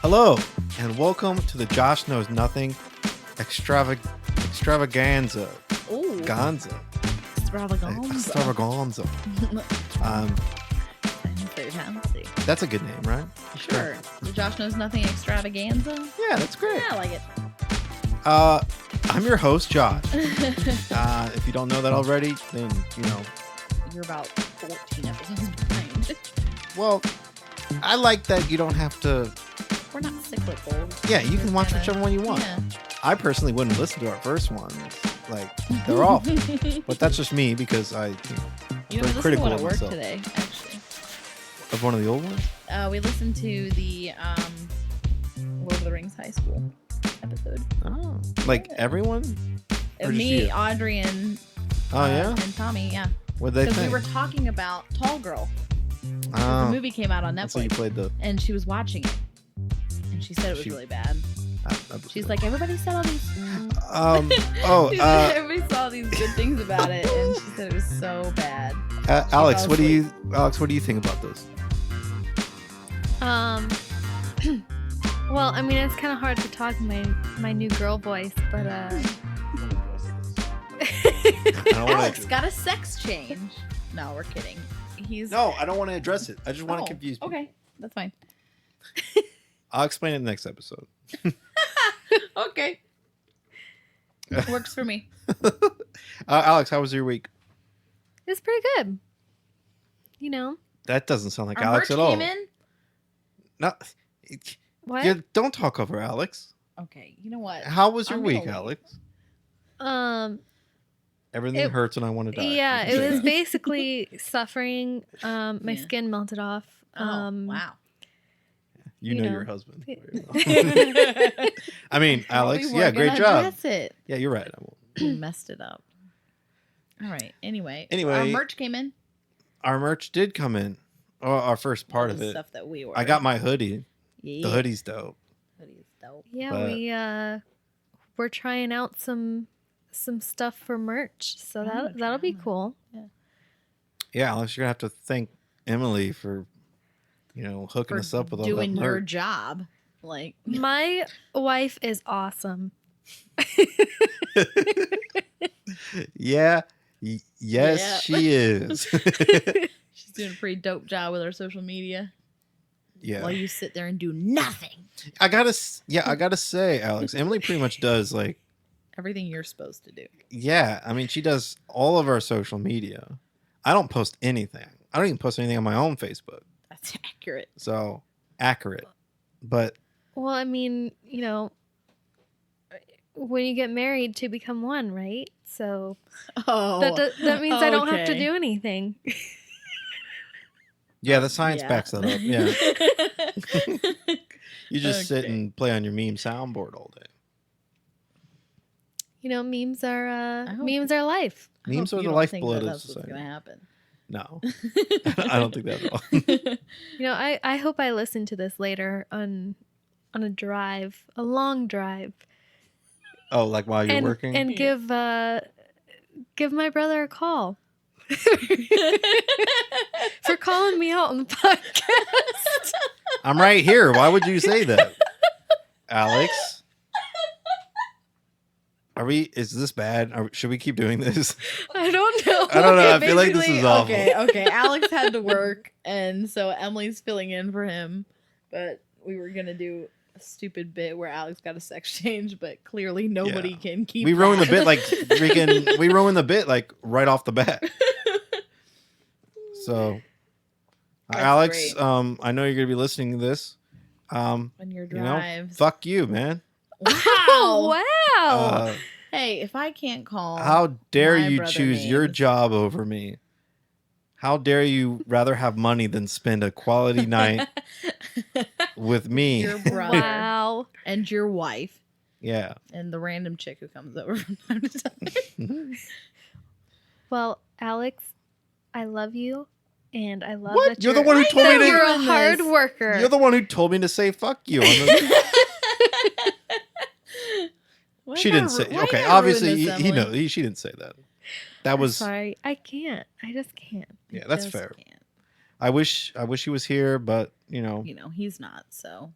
Hello, and welcome to the Josh Knows Nothing extravaganza. Ooh. Gonza. Extravaganza. Extravaganza. Very fancy. That's a good name, right? Sure. The Josh Knows Nothing extravaganza? Yeah, that's great. Yeah, I like it. I'm your host, Josh. If you don't know that already, then, You're about 14 episodes behind. well, I like that you don't have to... We're not cyclical. Yeah, you can watch whichever one you want. Yeah. I personally wouldn't listen to our first ones. Like, they're awful. But that's just me because I... You know, we very listened to critical one of at work myself. today, actually. Of one of the old ones? We listened to the Lord of the Rings High School episode. Oh. Like, everyone? Or just Me, you? Audrey, and Oh, yeah? and Tommy, yeah. What'd they Because we think? were talking about Tall Girl. Oh, The movie came out on that's why you Netflix, played the... and she was watching it. And she said it was really bad. She's like, everybody said all these. She said everybody saw these good things about it, and she said it was so bad. Alex, fell what do you think about this? Well, I mean, it's kind of hard to talk in my new girl voice, but I don't wanna Alex got a sex change. No, we're kidding. No, I don't want to address it. I just want to confuse people. Okay, that's fine. I'll explain it in the next episode. Okay. Works for me. Alex, how was your week? it's pretty good. You know That doesn't sound like Our Alex merch at all. came in. No, what? don't talk over Alex. Okay, you know what? How was your I'm week, gonna Alex? Everything It- hurts and I want to die. Yeah, You can it say was that. basically suffering. My Yeah. skin melted off. Wow. You you know know. your husband. Yeah. very well. I mean, Alex, We yeah, weren't great gonna job. address it. Yeah, you're right. I won't. We messed it up. All right. Anyway, our Anyway, merch came in. Our merch did come in. Oh, our first part All of the it. Stuff that we ordered. I got my hoodie. Yeah. The hoodie's dope. Hoodie's dope. Yeah, But- we're trying out some stuff for merch, so that'll be cool. Yeah, Alex, you're gonna have to thank Emily for, hooking For us up with all that doing your merch. job. Like, My wife is awesome. Yeah. Yes, Yeah. she is. she's doing a pretty dope job with our social media. Yeah. While you sit there and do nothing. I gotta say, Alex, Emily pretty much does Everything you're supposed to do. yeah. I mean, she does all of our social media. I don't post anything. I don't even post anything on my own Facebook. That's accurate. So accurate, but Well, I mean, when you get married, two become one, right? So Oh. that means I don't have to okay. do anything. yeah, the science Yeah. backs that up. Yeah, you just sit Okay. and play on your meme soundboard all day. Memes are I hope- memes are life. I Memes hope are you the don't think lifeblood that of that's what's society. gonna happen. No, I don't think that at all. I hope I listen to this later on a drive, a long drive, Oh, like while you're and working? and give my brother a call for calling me out on the podcast. I'm right here. Why would you say that, Alex? Is this bad? Should we keep doing this? I don't know. I don't know. Okay, I feel like this basically- is awful. Okay. Alex had to work, and so Emily's filling in for him. But we were gonna do a stupid bit where Alex got a sex change, but clearly nobody Yeah. can keep. We ruined the that. bit we ruined the bit right off the bat. So, That's Alex, great. I know you're gonna be listening to this. On your drives. Fuck you, man. Wow. Wow. Uh, Hey, if I can't call, how dare my you brother choose your names. job over me? How dare you rather have money than spend a quality night with me? your brother Wow. and your wife Yeah. and the random chick who comes over from time to time. Well, Alex, I love you, and I love What? that You're the one who told me that to. you're a ruin hard this. worker. You're the one who told me to say fuck you. On the, Why she not didn't say. ru- why Okay, not obviously ruin this, he Emily? knows. She didn't say that. That was. Sorry, I can't. I just can't. Yeah, that's Just fair. can't. I wish he was here, but You know, he's not. So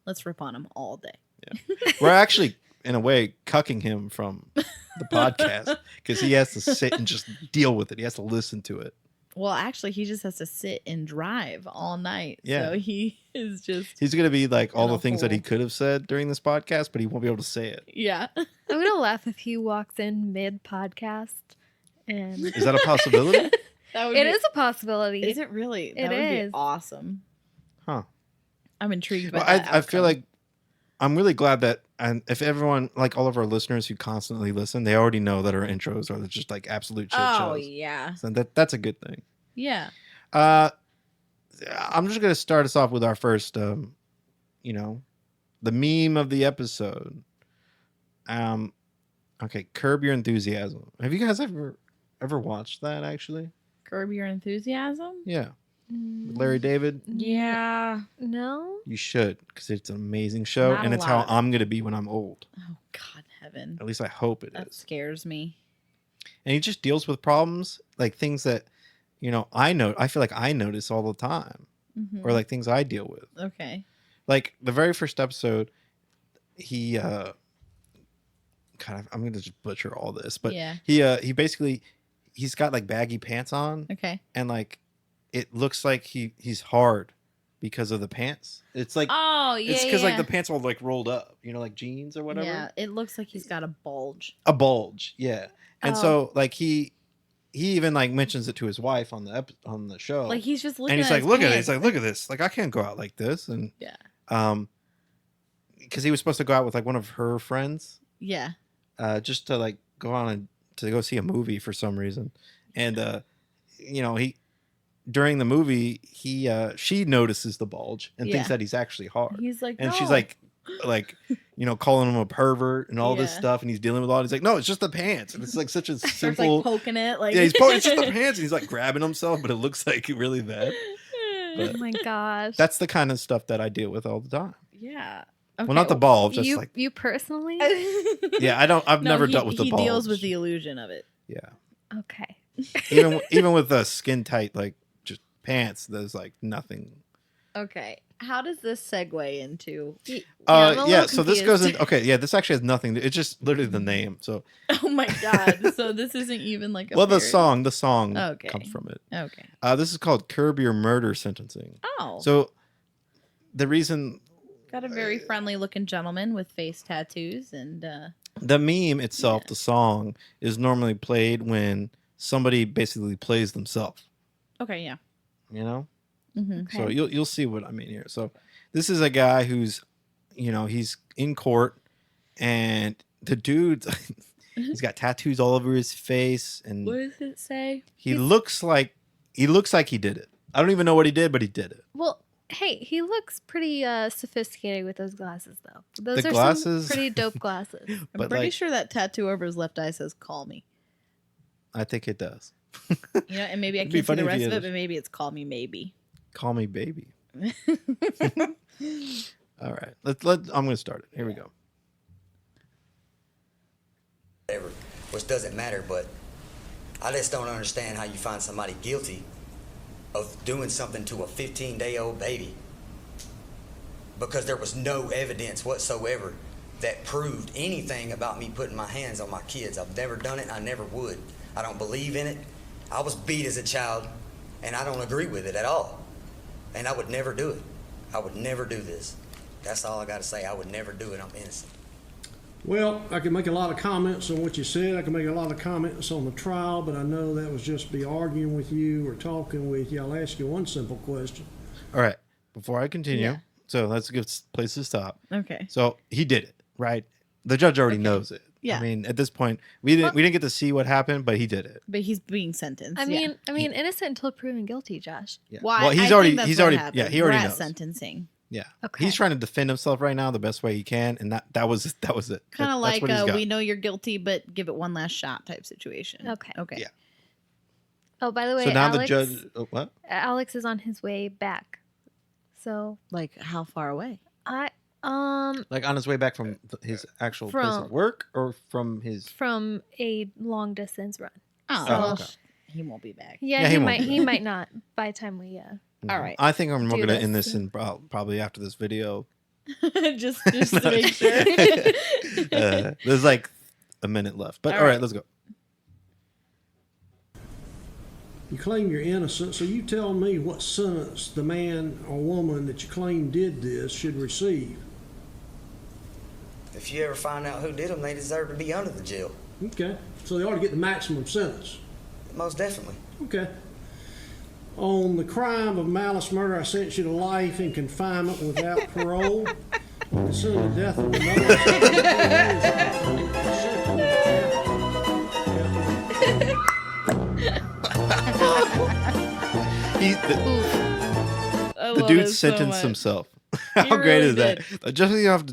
Let's rip on him all day. Yeah. We're actually, in a way, cucking him from the podcast because he has to sit and just deal with it. He has to listen to it. Well, actually, he just has to sit and drive all night. Yeah. So he is just... He's going to be like all in the a things that he hole. could have said during this podcast, but he won't be able to say it. Yeah. I'm gonna laugh if he walks in mid-podcast. And Is that a possibility? That would it be... is a possibility. Is it really? It That would is. be awesome. Huh. I'm intrigued by Well, that I feel outcome. like I'm really glad that, and if everyone, like all of our listeners who constantly listen, they already know that our intros are just like absolute shit Oh, shows. yeah. So that's a good thing. Yeah. I'm just gonna start us off with our first, the meme of the episode. Okay, Curb Your Enthusiasm. Have you guys ever watched that? Actually, Curb Your Enthusiasm? yeah, with Larry David. Yeah. No. You should, because it's an amazing show, Not and a it's how lot. I'm gonna be when I'm old. Oh, God, heaven. At least I hope it That is. scares me. And he just deals with problems, like things that, I feel like I notice all the time, Mhm. or like things I deal with. Okay. Like the very first episode, he I'm gonna just butcher all this, but Yeah. he basically he's got like baggy pants on, Okay. and like it looks like he's hard because of the pants. It's like Oh, yeah, it's because yeah. like the pants are like rolled up, like jeans or whatever. Yeah, it looks like he's got a bulge. A bulge, yeah. And Oh. so like he even like mentions it to his wife on the show. Like he's just looking and he's at like, his look at it. pants. He's like, look at this. Like I can't go out like this. And Yeah. because he was supposed to go out with like one of her friends, Yeah. just to like go on and to go see a movie for some reason. And he during the movie she notices the bulge and thinks Yeah. that he's actually hard. He's like, And she's "No." like calling him a pervert and all this Yeah. stuff, and he's dealing with all. He's like, no, it's just the pants, and it's like such a Starts, simple. like poking it, like Yeah, it's just the pants, and he's like grabbing himself, but it looks like really bad. Oh my gosh. That's the kind of stuff that I deal with all the time. Yeah. Well, not the bulge, just you like you personally? yeah. I've never dealt with the bulge. He deals with the illusion of it. Yeah, Okay. even with the skin tight like just pants, there's like nothing. Okay. How does this segue into? I'm a little So this goes in. confused. Okay, yeah, this actually has nothing. It's just literally the name. So Oh my God! So this isn't even like a. well, the parody? song Okay. comes from it. Okay. This is called Curb Your Murder Sentencing. Oh. So the reason Got a very friendly looking gentleman with face tattoos and. the meme itself, Yeah. the song, is normally played when somebody basically plays themselves. Okay. Yeah. Okay. So you'll see what I mean here. So this is a guy who's, he's in court, and the dude, he's got tattoos all over his face, and What does it say? he looks like he did it. I don't even know what he did, but he did it. Well, hey, he looks pretty sophisticated with those glasses, though. Those The are glasses? some pretty dope glasses. I'm But pretty like, sure that tattoo over his left eye says "Call me." I think it does. And maybe I It'd be can't see funny the if he rest of it, is. but maybe it's "Call me, maybe." Call me baby. All right, I'm gonna start it. Here we go. Whatever, which doesn't matter, but I just don't understand how you find somebody guilty of doing something to a 15-day-old baby because there was no evidence whatsoever that proved anything about me putting my hands on my kids. I've never done it. I never would. I don't believe in it. I was beat as a child, and I don't agree with it at all. And I would never do it. I would never do this. That's all I got to say. I would never do it. I'm innocent. Well, I can make a lot of comments on what you said. I can make a lot of comments on the trial, but I know that was just be arguing with you or talking with you. I'll ask you one simple question. All right, before I continue, Yeah. so that's a good place to stop. Okay. So he did it, right? The judge already knows it. Yeah. I mean, at this point, we didn't get to see what happened, but he did it. But he's being sentenced. I mean, innocent until proven guilty, Josh. Yeah. Well, well, I he's think already that's he's what already happened. he already We're at knows. sentencing. Yeah. Okay. He's trying to defend himself right now the best way he can, and that was it. Kind of That's like what he's got. we know you're guilty, but give it one last shot type situation. Okay. Okay. Yeah. Oh, by the way, So now Alex, the judge. What? Alex is on his way back. So Like how far away? I Like on his way back from his actual place of work, or from his? from a long distance run. Oh, So- well, okay. he won't be back. Yeah, Yeah, he he won't might be he might not by the time we No. All right. I think I'm Do going to this. end this in probably after this video. just to make sure. There's like a minute left, but all right, let's go. You claim you're innocent, so you tell me what sentence the man or woman that you claim did this should receive. If you ever find out who did them, they deserve to be under the jail. Okay, so they ought to get the maximum sentence. Most definitely. Okay. On the crime of malice murder, I sentence you to life in confinement without parole. Considering the death of another. The dude sentenced himself. How great is that? He doesn't even have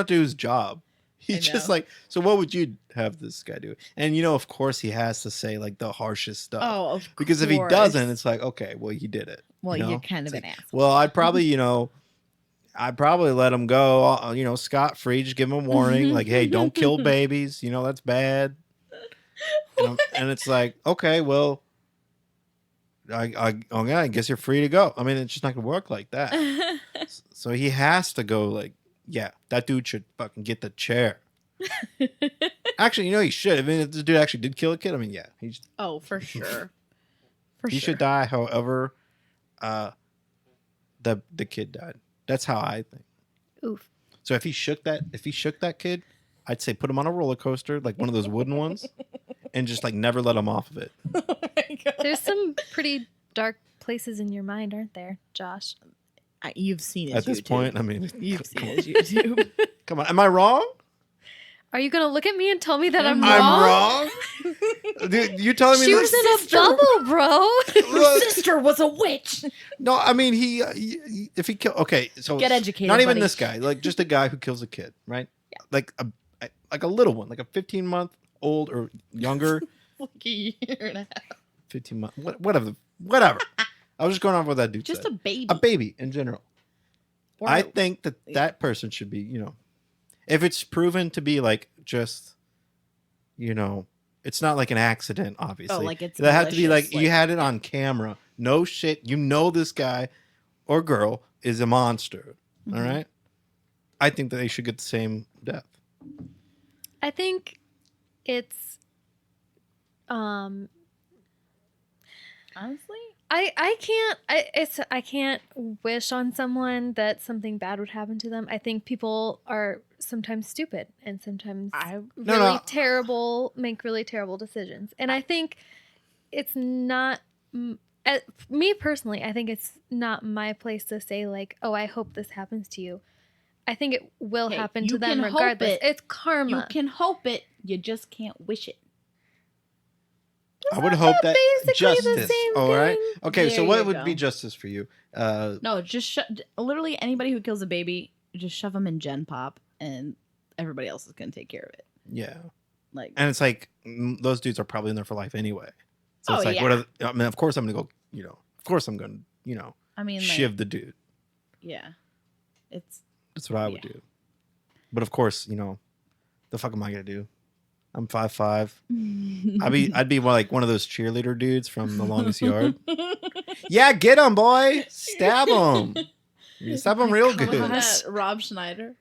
to do his job. He's just like, so what would you have this guy do? And of course he has to say like the harshest stuff. Oh, of course. Because if he doesn't, it's like, okay, well, he did it. Well, you're kind of an asshole. Well, I'd probably, I'd probably let him go, scot-free, just give him a warning. Like, hey, don't kill babies. That's bad. And it's like, okay, well, I guess you're free to go. I mean, it's just not going to work like that. So he has to go like, yeah, that dude should fucking get the chair. Actually, he should. I mean, if this dude actually did kill a kid, I mean, yeah. Oh, for sure. He should die however the kid died. That's how I think. Oof. So if he shook that kid, I'd say put him on a roller coaster, like one of those wooden ones, and just like never let him off of it. Oh my God. There's some pretty dark places in your mind, aren't there, Josh? You've seen his At this YouTube. point, I mean, You've seen his YouTube. Come on, am I wrong? Are you gonna look at me and tell me that I'm wrong? Dude, you telling me she was in a bubble, bro? Her sister was a witch. No, I mean if he kill, okay, so Get educated, not even buddy. this guy, like just a guy who kills a kid, right? Yeah. Like a little one, like a 15-month-old or younger. Like a year and a half. 15 months, whatever. I was just going off what that dude Just said. a baby In general. Or I think that person should be, if it's proven to be like just, it's not like an accident, obviously. Oh, like it's that had to be like, malicious, you had it on camera. No shit. This guy or girl is a monster. Mm-hmm. All right. I think that they should get the same death. I think it's honestly, I can't wish on someone that something bad would happen to them. I think people are sometimes stupid and sometimes make really terrible decisions. And I think it's not me personally, I think it's not my place to say like, oh, I hope this happens to you. I think it will happen to them regardless. It's karma. You can hope it, you just can't wish it. I would hope that justice. All right. Okay. There so what you would go. be justice for you? No, just literally anybody who kills a baby, just shove them in Gen Pop, and everybody else is gonna take care of it. Yeah. And it's like those dudes are probably in there for life anyway. So it's like, yeah. I mean, of course I'm gonna go. Of course I'm gonna. I mean, shiv the dude. Yeah. That's what I would do. But of course, the fuck am I gonna do? I'm 5'5". I'd be like one of those cheerleader dudes from The Longest Yard. Yeah, get him, boy. Stab him. Stab him real good. Rob Schneider.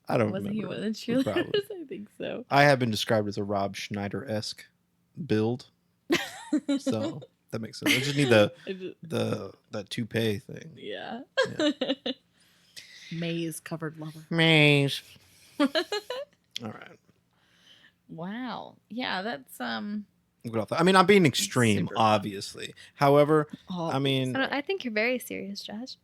I don't Wasn't remember. he one of the cheerleaders? Probably. I think so. I have been described as a Rob Schneider-esque build. So that makes sense. I just need that toupee thing. Yeah. Maze covered lover. Maze. All right. Wow. Yeah, that's I mean, I'm being extreme, obviously. However, I mean, I think you're very serious, Josh.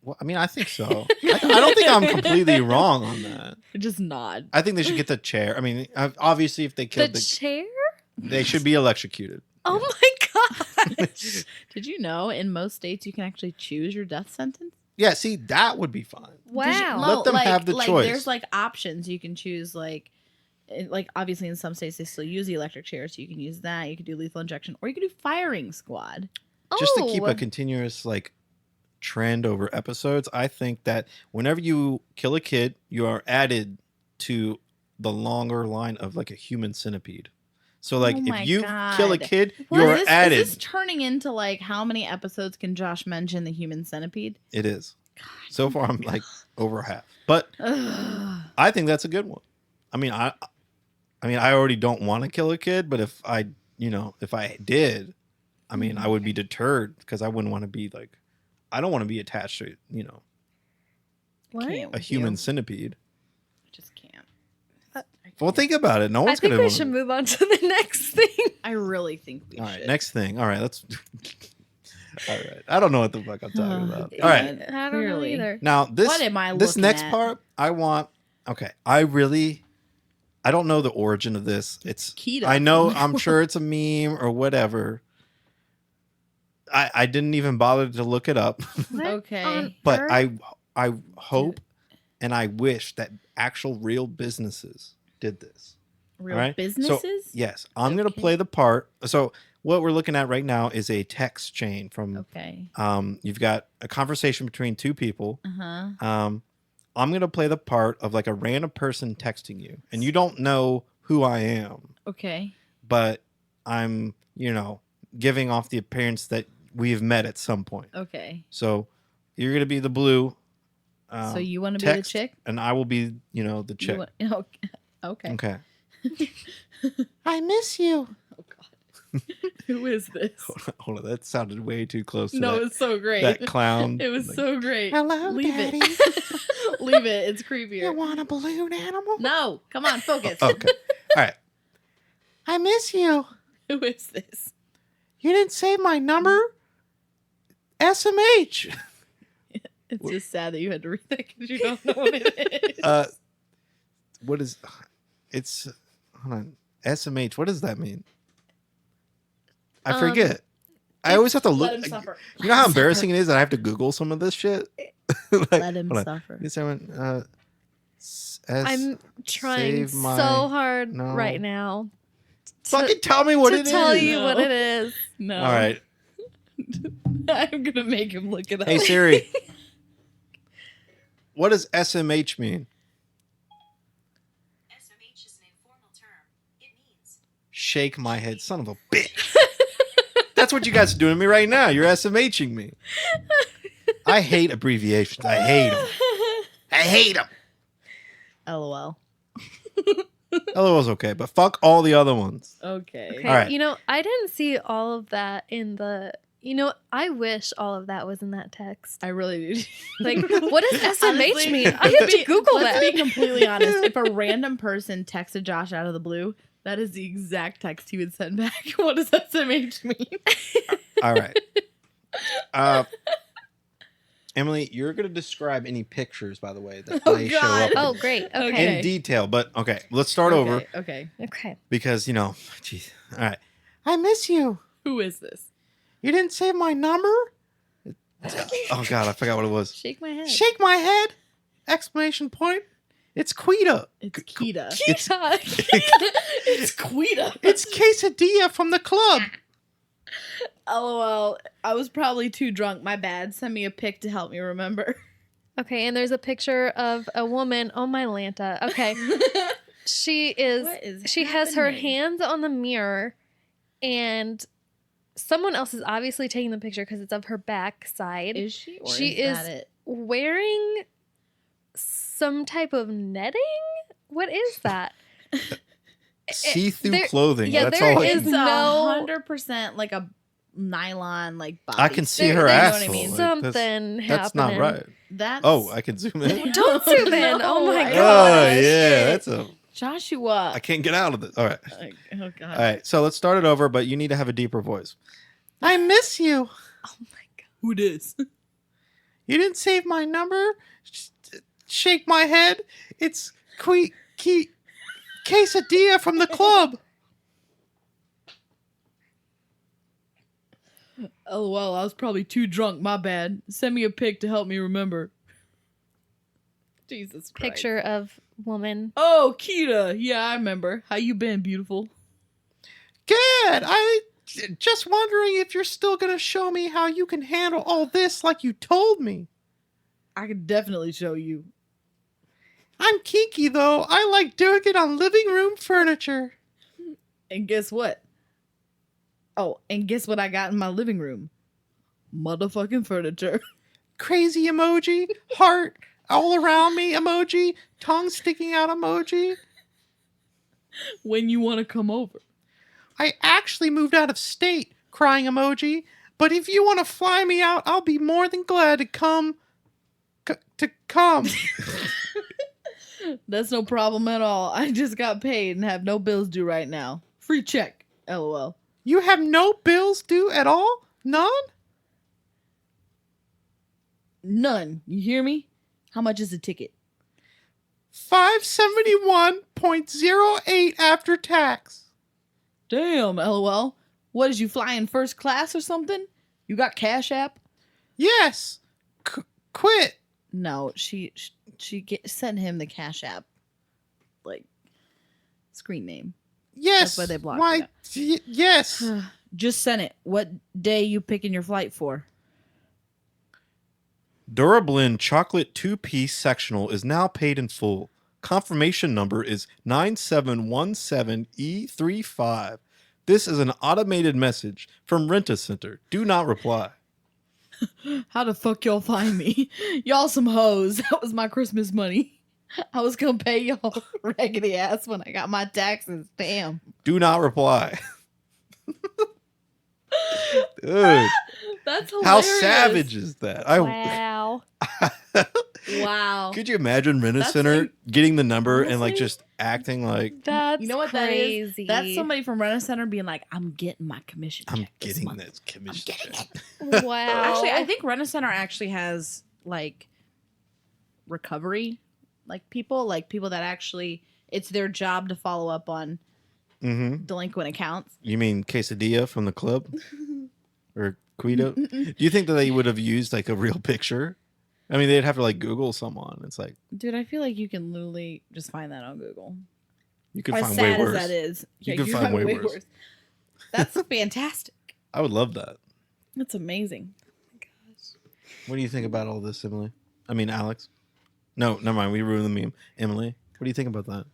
Well, I mean, I think so. I don't think I'm completely wrong on that. Just nod. I think they should get the chair. I mean, obviously, if they killed the chair, they should be electrocuted. Oh my god! Did you know in most states you can actually choose your death sentence? Yeah, see, that would be fine. Wow. Let them have the choice. There's options you can choose. Obviously in some states they still use the electric chair, so you can use that. You could do lethal injection, or you could do firing squad. Just to keep a continuous trend over episodes, I think that whenever you kill a kid, you are added to the longer line of a human centipede. So if you kill a kid, you are added. Is this turning into how many episodes can Josh mention the human centipede? It is. So far, I'm like over half. But I think that's a good one. I mean, I already don't want to kill a kid, but if I did, I mean, I would be deterred because I wouldn't want to be like, I don't want to be attached to, What? a human centipede. I just can't. Well, think about it. No I one's think gonna. we should move on to the next thing. I really think we All should. right, next thing. All right, let's. All right, I don't know what the fuck I'm talking about. God. All right, I don't know Clearly. either. now this. What am I This looking next at? part, I want. Okay, I don't know the origin of this. It's Keto. I know. I'm sure it's a meme or whatever. I didn't even bother to look it up, What Okay. on but earth? I hope and I wish that actual real businesses did this. Real All right? businesses? So, yes, I'm going to Okay. play the part. So what we're looking at right now is a text chain from. Okay. You've got a conversation between two people. Uh-huh. I'm going to play the part of like a random person texting you, and you don't know who I am, Okay. but I'm giving off the appearance that we've met at some point. Okay. So you're going to be the blue. So you want to be the text, chick? and I will be, the chick. Okay. Okay. I miss you. Oh God. Who is this? Hold on, that sounded way too close to No, that, it's so great. that clown. It was Like, so great. Hello, Leave Daddy. it. Leave it. It's creepier. You want a balloon animal? No, come on, focus. Okay. All right. I miss you. Who is this? You didn't save my number? SMH. It's just sad that you had to read that because you don't know what it is. What is it's hold on. SMH, what does that mean? I forget. I always have to look. Let him suffer. You know how embarrassing it is that I have to Google some of this shit? Like, Let him hold on. suffer. Yes, I went, I'm trying save my- so hard no. right now Fucking tell me what to it is. tell you No. what it is. No. All right. I'm going to make him look it up. Hey Siri. What does SMH mean? SMH is an informal term. It means Shake my head, son of a bitch. That's what you guys are doing to me right now. You're SMHing me. I hate abbreviations. I hate them. I hate them. LOL. LOL's okay, but fuck all the other ones. Okay. Okay. All right. I didn't see all of that in the. I wish all of that was in that text. I really do. Like, what does SMH Honestly, mean? I have to Google let's that. be completely honest. If a random person texted Josh out of the blue, that is the exact text he would send back. What does SMH mean? All right. Emily, you're going to describe any pictures, by the way, that Oh, may show God. up Oh, great. Okay. Okay. in detail. But okay, let's start over Okay. Okay. because, geez. All right. I miss you. Who is this? You didn't save my number? Oh, God, I forgot what it was. Shake my head. Shake my head! Exclamation point. It's Quita. It's Kita. It's, It's Quita. it's quesadilla from the club. LOL. I was probably too drunk. My bad. Send me a pic to help me remember. Okay, and there's a picture of a woman. Oh my Lanta. Okay. She has her happening? hands on the mirror, and someone else is obviously taking the picture because it's of her back side. Is she? Or She is is that it? wearing some type of netting. What is that? See-through there- clothing. yeah, That's there all I is can... no- 100% like a nylon like body. I can see There- her there's asshole. what I mean. Like, Something that's not happening. right. That's Oh, I can zoom in. Don't zoom in. Oh my I God. don't Oh, wanna yeah. shit. That's a... Joshua. I can't get out of it. All right. Oh god. All right. So let's start it over, but you need to have a deeper voice. I miss you. Oh my God. Who this? You didn't save my number? Shake my head. It's quesadilla from the club. Oh well, I was probably too drunk. My bad. Send me a pic to help me remember. Jesus Christ. Picture of woman. Oh, Kita. Yeah, I remember. How you been, beautiful? Good. I just wondering if you're still going to show me how you can handle all this like you told me. I could definitely show you. I'm kinky, though. I like doing it on living room furniture. And guess what? Oh, and guess what I got in my living room? Motherfucking furniture. crazy emoji, heart all around me emoji, tongue sticking out emoji. When you want to come over. I actually moved out of state, crying emoji. But if you want to fly me out, I'll be more than glad to come. That's no problem at all. I just got paid and have no bills due right now. Free check. LOL. You have no bills due at all? None? None. You hear me? How much is a ticket? $571.08 after tax. Damn, LOL. What, did you fly in first class or something? You got Cash App? Yes. Quit. No, she sent him the Cash App, like, screen name. Yes. That's why they blocked it. Yes. Just send it. What day you picking your flight for? Durablin chocolate 2-piece sectional is now paid in full. Confirmation number is 9717E35. This is an automated message from Rent-A-Center. Do not reply. How the fuck y'all find me? Y'all some hoes. That was my Christmas money. I was gonna pay y'all raggedy ass when I got my taxes. Damn. Do not reply. Dude. That's hilarious. How savage is that? Wow. Wow. Could you imagine Rent-A-Center like- getting the number and like honestly, just acting like That's You know what crazy. that is? That's somebody from Rent-A-Center being like, I'm getting my commission check I'm this getting month. this commission check. Wow. Actually, I think Rent-A-Center actually has like recovery, like people that actually it's their job to follow up on delinquent accounts. You mean quesadilla from the club? Or Guido? Do you think that they would have used like a real picture? I mean, they'd have to like Google someone. It's like, Dude, I feel like you can literally just find that on Google. you could As find sad way worse. as that is. You Yeah, could find way worse. That's fantastic. I would love that. That's amazing. What do you think about all this, Emily? I mean, Alex? No, never mind. We ruined the meme. Emily, what do you think about that?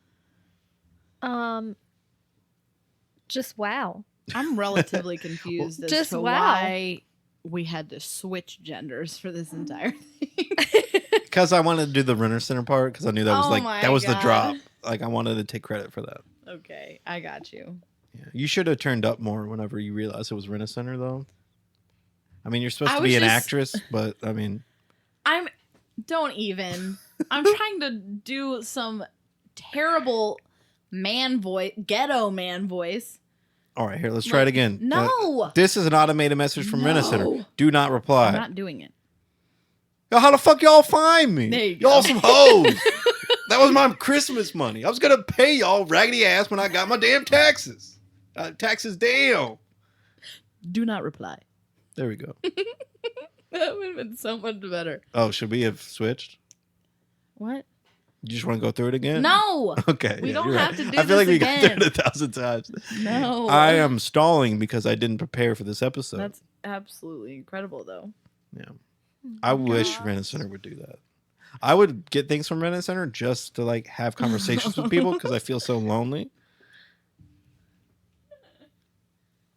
Just wow. I'm relatively confused as Just to wow. why we had to switch genders for this entire thing. Because I wanted to do the Rent-A-Center part because I knew that was Oh like my that was the God. drop. Like I wanted to take credit for that. Okay, I got you. Yeah. You should have turned up more whenever you realized it was Rent-A-Center, though. I mean, you're supposed I to was be an just- actress, but I mean, Don't even. I'm trying to do some terrible man voice, ghetto man voice. all right, here, let's try it again. No. This is an automated message from No. Rent-A-Center. Do not reply. I'm not doing it. Yo, how the fuck y'all find me? There you Y'all go. some hoes. That was my Christmas money. I was gonna pay y'all raggedy ass when I got my damn taxes. Taxes down. Do not reply. There we go. That would have been so much better. Oh, should we have switched? What? You just want to go through it again? No. Okay. We yeah, don't you're have right. to do I feel like this we got through again. it 1,000 times. No. I am stalling because I didn't prepare for this episode. That's absolutely incredible, though. Yeah. I wish Rent-A-Center would do that. I would get things from Rent-A-Center just to like have conversations with people because I feel so lonely.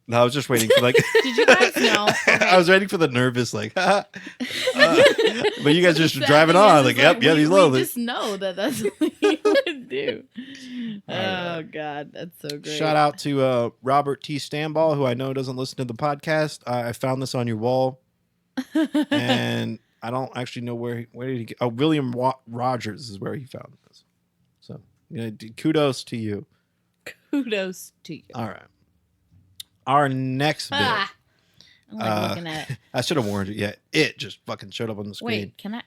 No, I was just waiting for like. Did you guys know? I was waiting for the nervous like. but you guys just Sad driving thing on is, like, is, yep, we he's lonely. just know that that's what you would do. All Oh right. God, that's so great. Shout out to Robert T. Stanball, who I know doesn't listen to the podcast. I found this on your wall, and I don't actually know where did he get. Oh, William Rogers is where he found this. So, kudos to you. Kudos to you. All right. Our next bit. Ah, I don't like looking at it. I should have warned you. Yeah, it just fucking showed up on the screen. Wait, can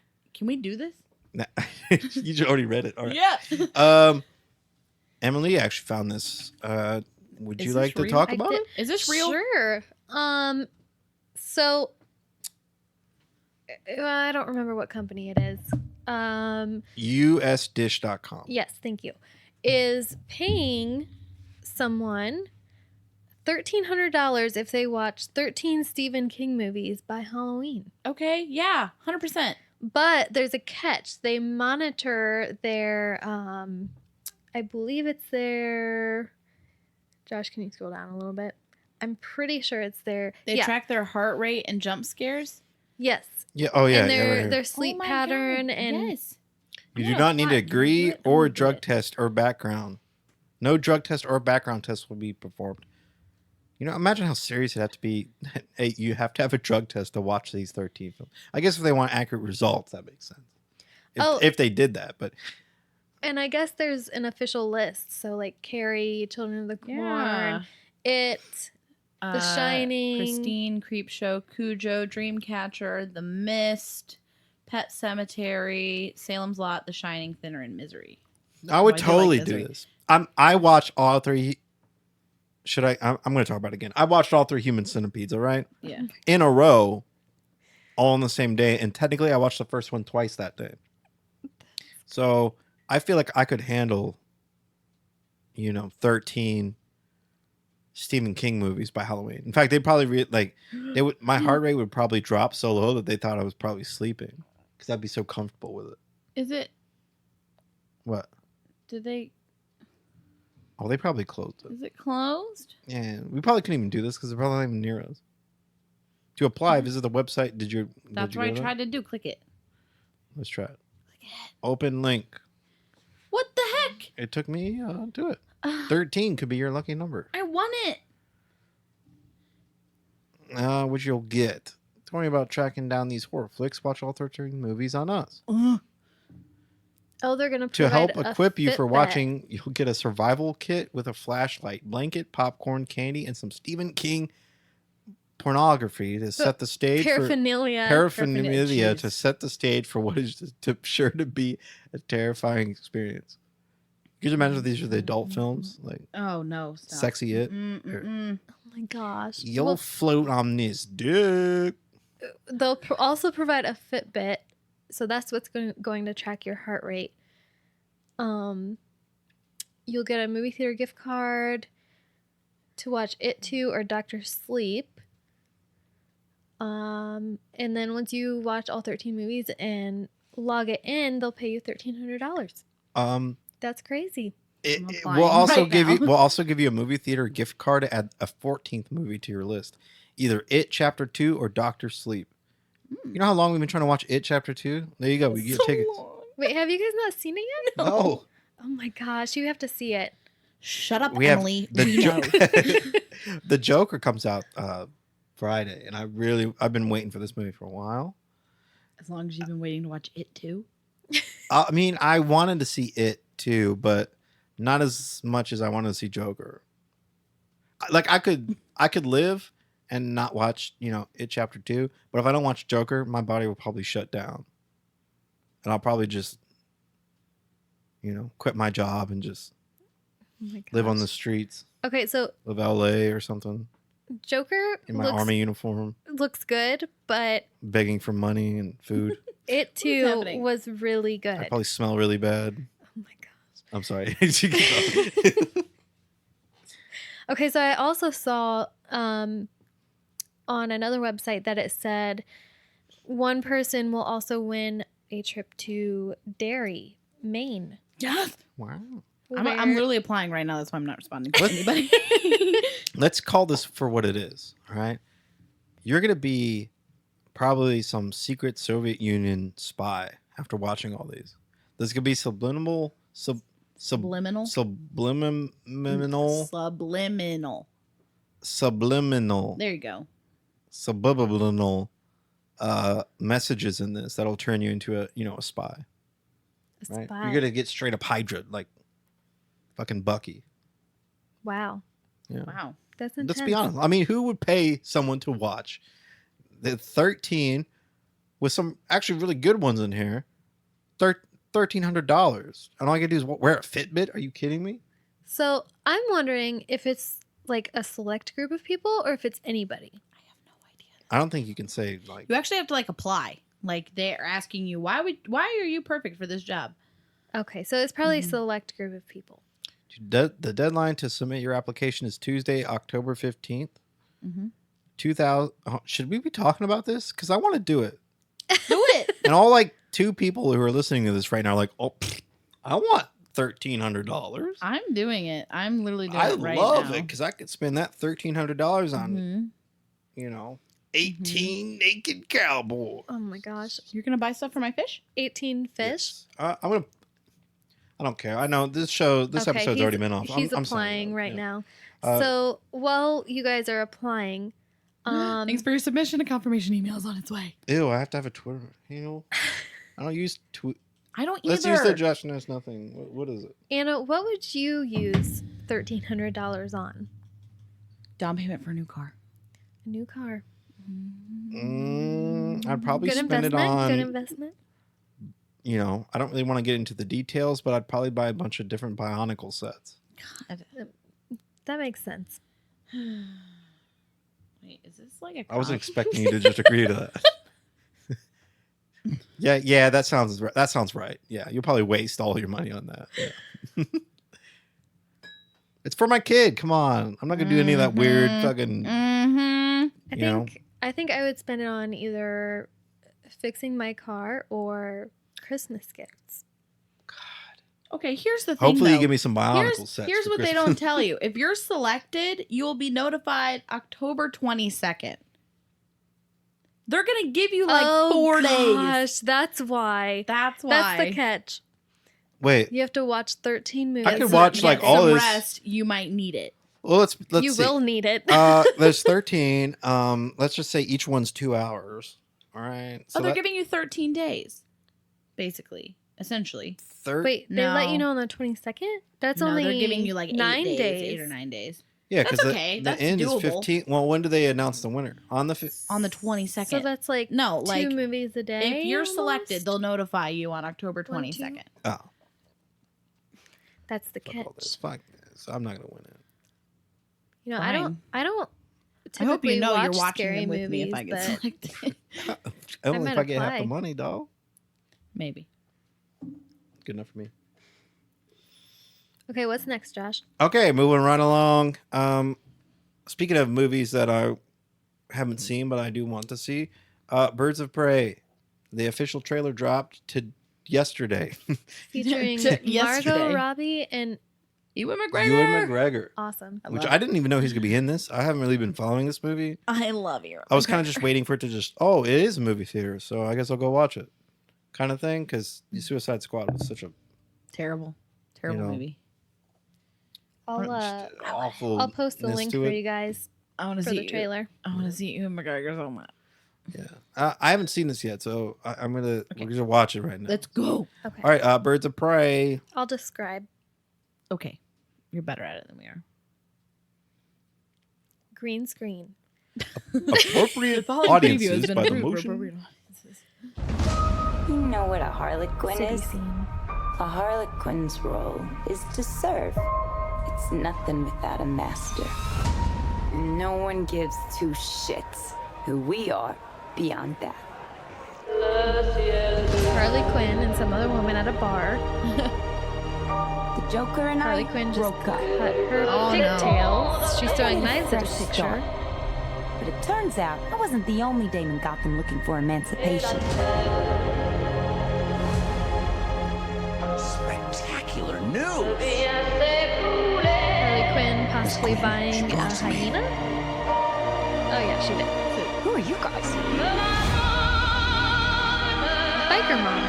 we do this? Nah, you just already read it. All right. Yeah. Emily actually found this. Would Is you this like to real? talk I about did- it? Is this real? Sure. So I don't remember what company it is. USdish.com. Yes, thank you. Is paying someone $1,300 if they watch 13 Stephen King movies by Halloween. Okay. Yeah. 100%. But there's a catch. They monitor their, I believe it's their, Josh, can you scroll down a little bit? I'm pretty sure it's their, They track their heart rate and jump scares. Yes. Yeah. Oh yeah. And Yeah. Right here. their sleep Oh my pattern God, and yes. You I'm do gonna not need to apply- agree do it. I'm or gonna do drug it. test or background. No drug test or background test will be performed. You know, imagine how serious it have to be. Hey, you have to have a drug test to watch these 13 films. I guess if they want accurate results, that makes sense. If they did that, but And I guess there's an official list. So like Carrie, Children of the Corn, Yeah. It, The Shining. Christine, Creepshow, Cujo, Dreamcatcher, The Mist, Pet Cemetery, Salem's Lot, The Shining, Thinner, and Misery. I would I do like totally do Misery. this. I watched all 3. Should I? I'm going to talk about it again. I watched all 3 Human Centipedes. All right, Yeah. in a row, all on the same day, and technically, I watched the first one twice that day. So I feel like I could handle, 13 Stephen King movies by Halloween. In fact, they'd probably my heart rate would probably drop so low that they thought I was probably sleeping because I'd be so comfortable with it. Is it? What? Did they? Oh, they probably closed it. Is it closed? Yeah, we probably couldn't even do this because they're probably not even near us. To apply, visit the website. That's what I tried to do. Click it. Let's try it. Click it. Open link. What the heck? It took me to it. 13 could be your lucky number. I won it. Which you'll get. Don't worry about tracking down these horror flicks. Watch all 13 movies on us. Oh, they're gonna To help provide a equip you for Fitbit. watching, you'll get a survival kit with a flashlight, blanket, popcorn, candy, and some Stephen King pornography to set the stage paraphernalia. paraphernalia to Jeez. set the stage for what is sure to be a terrifying experience. Could you imagine if these are the adult films? Like Oh no! Stop. Sexy It? Mm-mm-mm. Oh my gosh. You'll Well, float on this dick. they'll also provide a Fitbit, so that's what's going to track your heart rate. You'll get a movie theater gift card to watch It 2 or Doctor Sleep. And then once you watch all 13 movies and log it in, they'll pay you $1,300. That's crazy. I'm We'll applying also right give now. we'll also give you a movie theater gift card to add a 14th movie to your list. Either It Chapter 2 or Doctor Sleep. You know how long we've been trying to watch It Chapter 2? There you go. We get So tickets. long. Wait, have you guys not seen it yet? No. Oh my gosh, you have to see it. Shut up, We have Emily. the We know. The Joker comes out Friday, and I've been waiting for this movie for a while. As long as you've been waiting to watch It too. I mean, I wanted to see It too, but not as much as I wanted to see Joker. Like I could live and not watch, It Chapter 2, but if I don't watch Joker, my body will probably shut down. And I'll probably just quit my job and just Oh my live on the gosh. streets Okay, so of LA or something Joker in my army uniform, looks good, but begging for money and food. It too happening? was really I good. probably smell really bad. Oh my gosh. I'm sorry. Okay, so I also saw on another website that it said one person will also win a trip to Derry, Maine. Yes. Wow. I'm where- literally applying right now. That's why I'm not responding to What? anybody. Let's call this for what it is. All right. You're going to be probably some secret Soviet Union spy after watching all these. There's going to be subliminal. Subliminal. Subliminal. Subliminal. There you go. Subliminal messages in this that'll turn you into a spy. A Right? spy. You're going to get straight up Hydra like fucking Bucky. Wow, Yeah. Wow. that's intense. Let's be honest. I mean, who would pay someone to watch the 13 with some actually really good ones in here? $1,300. And all I gotta do is wear a Fitbit? Are you kidding me? So I'm wondering if it's like a select group of people or if it's anybody. I have no idea. I don't think you can say like You actually have to apply. Like they're asking you why are you perfect for this job? Okay, so it's probably Mhm. a select group of people. the deadline to submit your application is Tuesday, October 15th. Mm-hmm. 2000. Should we be talking about this? Because I want to do it. Do it. And all 2 people who are listening to this right now are like, oh, I want $1,300. I'm doing it. I'm literally doing I it right love now. it because I could spend that $1,300 on Mhm. 18 naked cowboy. Oh my gosh. You're gonna buy stuff for my fish? 18 fish? Yes. I don't care. I know this episode's he's- already been off. He's I'm applying saying, right yeah. now. Uh, So while you guys are applying, Thanks for your submission. A confirmation email is on its way. Ew, I have to have a Twitter handle. I don't use Twitter. I don't Let's either. use the Josh Knows Nothing. What is it? Anna, what would you use $1,300 on? Down payment for a new car. A new car. I'd probably Good spend it investment. on, Good investment. you know, I don't really want to get into the details, but I'd probably buy a bunch of different Bionicle sets. God. That makes sense. Wait, is this like a I wasn't crock? expecting you to just agree to that. Yeah, that sounds right. Yeah, you'll probably waste all your money on that. Yeah. It's for my kid. Come on, I'm not gonna do any of that weird fucking. I think I would spend it on either fixing my car or Christmas gifts. Okay, here's the thing. Hopefully, you though. give me some Bionicle sets. Here's for what they Christmas. don't tell you. If you're selected, you will be notified October 22nd. They're gonna give you like 4 days. Gosh, that's why. That's why. That's the catch. Wait, You have to watch 13 movies. I could watch like Get all some this. rest. You might need it. Well, let's You see. will need it. There's 13. Let's just say each one's 2 hours. All right. So They're giving you 13 days, basically, essentially. Wait, they let No. you know on the 22nd? That's No, only they're giving you like 9 8 days. 8 or 9 days. Yeah, because That's okay. the That's end doable. is 15. Well, when do they announce the winner? On the On the 22nd. So that's like no, like 2 movies a day. if you're almost? selected, they'll notify you on October 1, 2. 22nd. Oh, That's the fuck all this. catch. Fuck this. I'm not gonna win it. You know, Fine. I don't I hope you typically know you're watch watching scary them with me if movies, I get but selected. Only might if I get half apply. the money, dog. Maybe. Good enough for me. Okay, what's next, Josh? Okay, moving right along. Speaking of movies that I haven't seen but I do want to see, Birds of Prey. The official trailer dropped to yesterday. Featuring Yesterday. Margot Robbie and Ewan McGregor. Ewan McGregor. awesome. Which I didn't even know he's gonna be in this. I haven't really been following this movie. I love you. I was kind of just waiting for it to it is a movie theater, so I guess I'll go watch it, kind of thing. Because the Suicide Squad was such a terrible know, movie. awful. I'll post the link for you guys I want to for see the trailer. I want to see Ewan McGregor so much. Yeah, I haven't seen this yet, so we're gonna watch it right now. Let's go. Okay. All right, Birds of Prey. I'll describe. Okay, you're better at it than we are. Green screen. Appropriate The Hollywood preview has audiences been by the approved for motion. appropriate audiences. You know what a harlequin City is? scene. A harlequin's role is to serve. It's nothing without a master. No one gives 2 shits who we are beyond that. Harley Quinn and some other woman at a bar. The Joker and Harley I Quinn just broke cut up. her Oh, no. pigtails. She's throwing knives at a Fresh picture. start. But it turns out I wasn't the only dame in Gotham looking for emancipation. Spectacular news! Harley Quinn possibly buying a hyena? Oh yeah, she did. Who are you guys? Biker mom.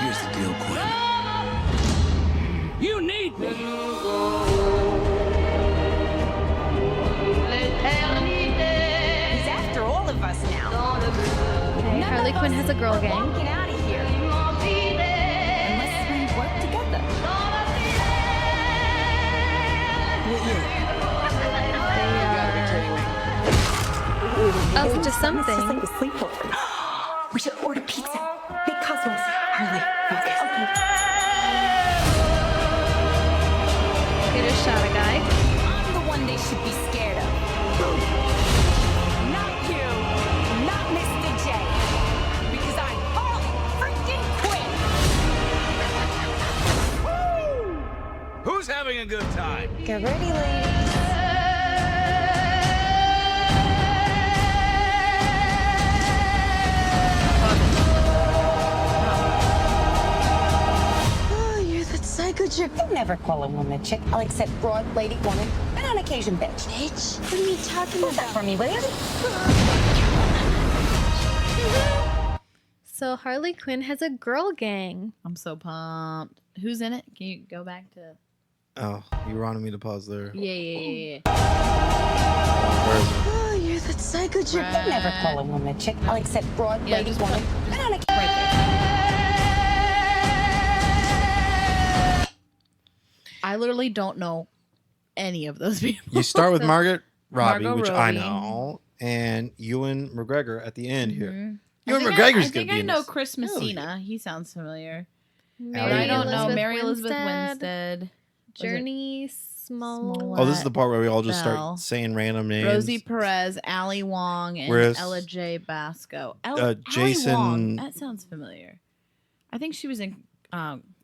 Here's the deal, Quinn. You need me! He's after all of us now. Okay, Harley Quinn has a girl gang. Get out of here. Unless we work together. Up to something. It's just like a sleepover. We should order pizza. Make Cosmos. Harley, focus. They just shot a guy. I'm the one they should be scared of. Not you. Not Mr. J. Because I'm Harley freaking Quinn. Who's having a good time? Get ready, ladies. Oh, you're that psycho chick. I'll never call a woman a chick. I'll accept broad lady woman. And on occasion, bitch. Bitch? What are you talking about? For me, will you? So Harley Quinn has a girl gang. I'm so pumped. Who's in it? Can you go back to? Oh, you wanted me to pause there. Yeah. Where is it? Oh, you're that psycho chick. Right. They never call a woman a chick. I'll accept broad Yeah, lady just woman. put- And on a Right there. I literally don't know any of those people. You start with Margot Robbie, Margot which I Robbie. know, and Ewan McGregor at the end here. Mhm. Ewan I think McGregor's I gonna think be I in know this. Chris Hell yeah. Messina. He sounds familiar. Mary But I don't know Elizabeth Mary Elizabeth Winstead, Winstead. Journey Small. Oh, this is the part where we all just Bell. start saying random names. Rosie Perez, Ali Wong, and Whereas, Ella J. Basco. Jason- Ali Wong, that sounds familiar. I think she was in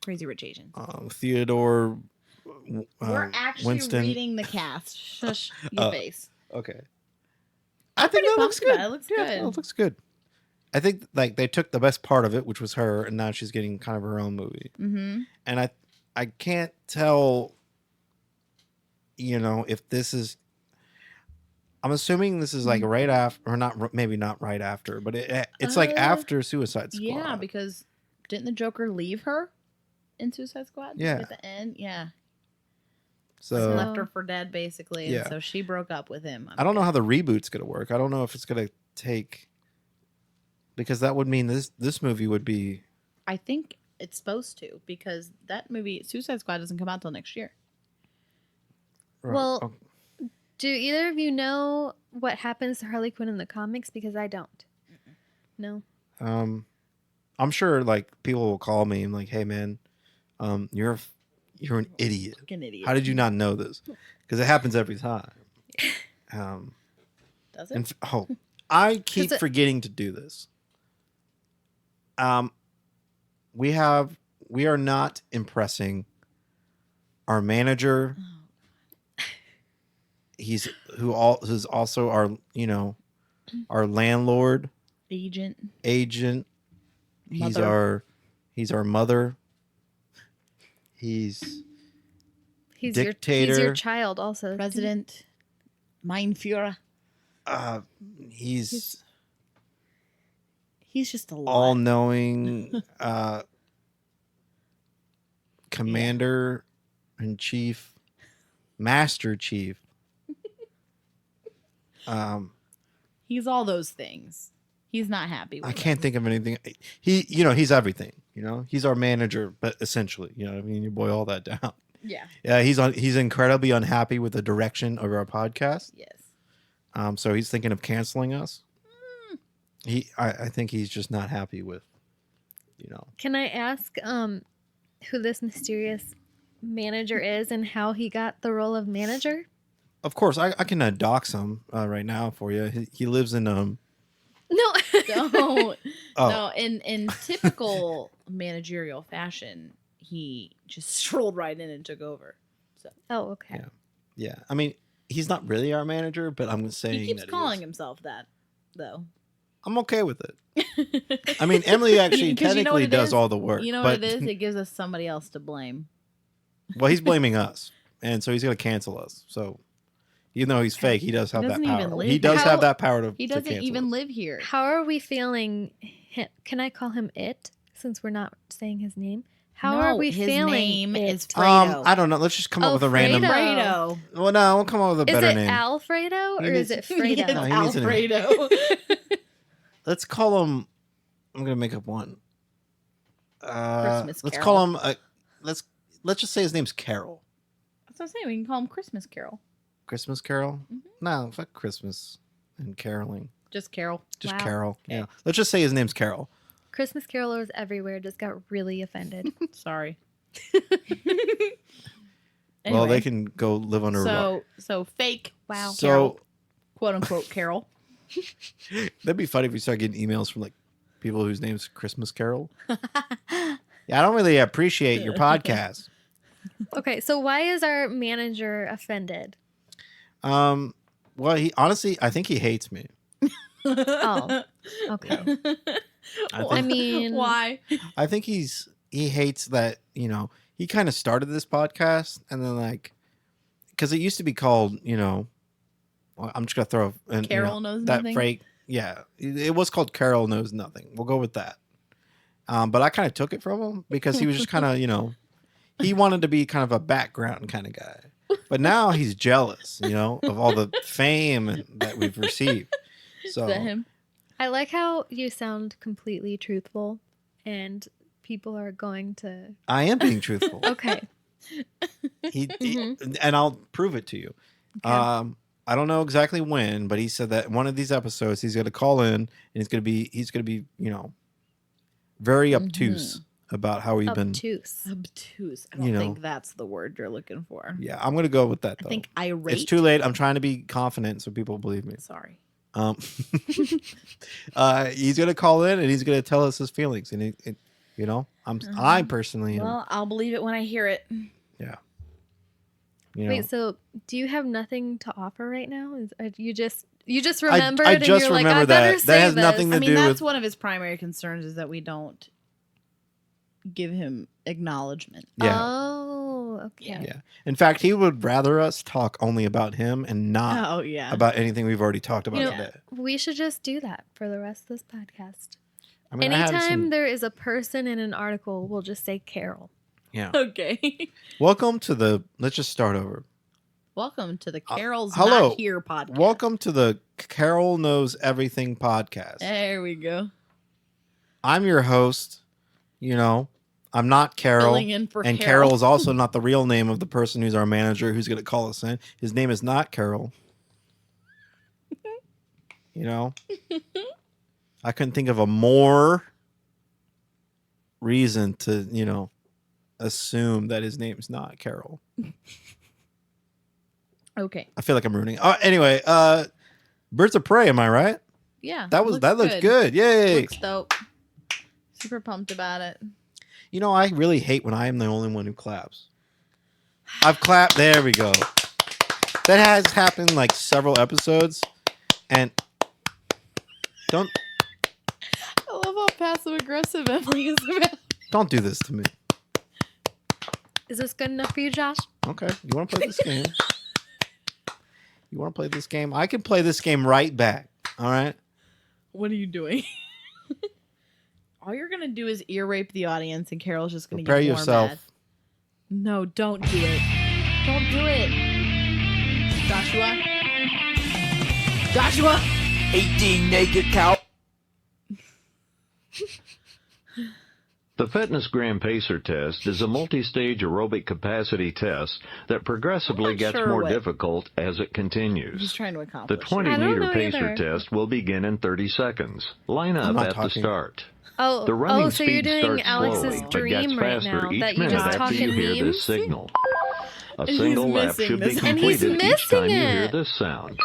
Crazy Rich Asians. Theodore. We're actually Winston. reading the cast. Shush your face. Okay. I'm I think pretty that looks pumped about good. it. It looks Yeah, good. no, it looks good. I think like they took the best part of it, which was her, and now she's getting kind of her own movie. Mm-hmm. And I can't tell, if this is. I'm assuming this is like right after, or not, maybe not right after, but it's like after Suicide Squad. Yeah, because didn't the Joker leave her in Suicide Squad? Yeah. At the end? Yeah. So Left her for dead, basically. Yeah. And so she broke up with him. I don't know how the reboot's gonna work. I don't know if it's gonna take, because that would mean this movie would be. I think it's supposed to, because that movie, Suicide Squad, doesn't come out till next year. Well, oh, Do either of you know what happens to Harley Quinn in the comics? Because I don't. No. I'm sure like people will call me and like, hey man, you're an idiot. Fucking idiot. How did you not know this? Because it happens every time. Does it? I keep 'Cause it- forgetting to do this. We are not impressing our manager. Who's also our our landlord, Agent. He's our mother. He's He's your Dictator. child also. President. Mein Führer. he's He's just a lot. all-knowing commander in chief, master chief. He's all those things. He's not happy with I can't think of anything. He's everything. He's our manager, but essentially, I mean, you boil all that down. it. Yeah. Yeah, he's incredibly unhappy with the direction of our podcast. Yes. So he's thinking of canceling us. I think he's just not happy with, Can I ask who this mysterious manager is and how he got the role of manager? Of course, I can dox him right now for you. He lives in No. Don't. Oh. No, in typical managerial fashion, he just strolled right in and took over. So Oh, okay. Yeah. I mean, he's not really our manager, but I'm saying he keeps that calling is. himself that, though. I'm okay with it. I mean, Emily actually 'Cause you know what technically it does is? all the work. You know but, what it is? It gives us somebody else to blame. Well, he's blaming us, and so he's going to cancel us. So even though he's fake, he does have that doesn't even power. live He does here. have that power to He to doesn't cancel even us. live here. How are we feeling him? Can I call him it since we're not saying his name? How are No, we his feeling name it? is Fredo. I don't know. Let's just come up with a random. Fredo. Fredo. Well, no, we'll come up with a Is better it name. Alfredo or He is needs- it Fredo? Yes, No, he needs an- Alfredo. Let's call him. I'm gonna make up one. Christmas Let's Carol. call him. Let's just say his name's Carroll. That's what I'm saying. We can call him Christmas Carol. Christmas Carol. Mhm. No, fuck Christmas and caroling. Just Carol. Just Wow. Carol. Okay. Yeah. Let's just say his name's Carol. Christmas carolers everywhere just got really offended. Sorry. Well, they Anyway, can go live under a rock. so fake. Wow. So Carol. Quote unquote Carol. that'd be funny if we start getting emails from like people whose name's Christmas Carol. Yeah, I don't really appreciate your podcast. Okay, so why is our manager offended? Well, he honestly, I think he hates me. Oh, okay. I mean, why? I think he hates that, he kind of started this podcast and then like because it used to be called, well, I'm just gonna throw Carroll knows that nothing? phrase. Yeah, it was called Carroll knows nothing. We'll go with that. But I kind of took it from him because he was just kind of, he wanted to be kind of a background kind of guy. But now he's jealous, of all the fame that we've received. So Is that him? I like how you sound completely truthful, and people are going to. I am being truthful. Okay. And I'll prove it to you. Okay. I don't know exactly when, but he said that in one of these episodes he's going to call in and he's going to be, very obtuse about how he's been. Obtuse. Obtuse. I don't think that's the word you're looking for. Yeah, I'm going to go with that though. I think irate. It's too late. I'm trying to be confident so people believe me. Sorry. He's going to call in and he's going to tell us his feelings, and I personally am. Well, I'll believe it when I hear it. Yeah. Wait, so do you have nothing to offer right now? You just remembered I and just you're like, remembered I better that. say That has this. nothing to I mean, do that's with. one of his primary concerns is that we don't give him acknowledgement. Yeah. Oh, okay. Yeah. In fact, he would rather us talk only about him and not Oh, yeah. about anything we've already talked about today. We should just do that for the rest of this podcast. I mean, I had Anytime some- there is a person in an article, we'll just say Carroll. Yeah. Okay. Welcome to the. Let's just start over. Welcome to the Carol's hello. Not Here podcast. Welcome to the Carroll Knows Everything podcast. There we go. I'm your host. I'm not Carroll. Filling in for And Carroll. Carroll is also not the real name of the person who's our manager who's going to call us in. His name is not Carroll. I couldn't think of a more reason to, assume that his name's not Carroll. Okay. I feel like I'm ruining. Anyway, Birds of Prey, am I right? Yeah. That looks good. Yay. Looks dope. Super pumped about it. I really hate when I am the only one who claps. I've clapped. There we go. That has happened like several episodes. And don't I love how passive aggressive Emily is about. don't do this to me. Is this good enough for you, Josh? Okay. You want to play this game? You want to play this game? I can play this game right back. All right. What are you doing? All you're gonna do is ear rape the audience, and Carol's just gonna Prepare get more yourself. mad. No, don't do it. Don't do it. Joshua. Joshua. 18 naked cow. The Fitness Gram Pacer test is a multi-stage aerobic capacity test that progressively I'm not gets sure more what difficult as it He's continues. trying to The accomplish. 20-meter know pacer either. test will begin in 30 seconds. Line I'm up not at talking. the start. Oh, The running so you're speed doing starts Alex's slowly, but gets dream right faster now each that you minute just after talk you in hear memes. this signal. A He's single lap missing should be this. And he's completed each time missing you hear it. this sound.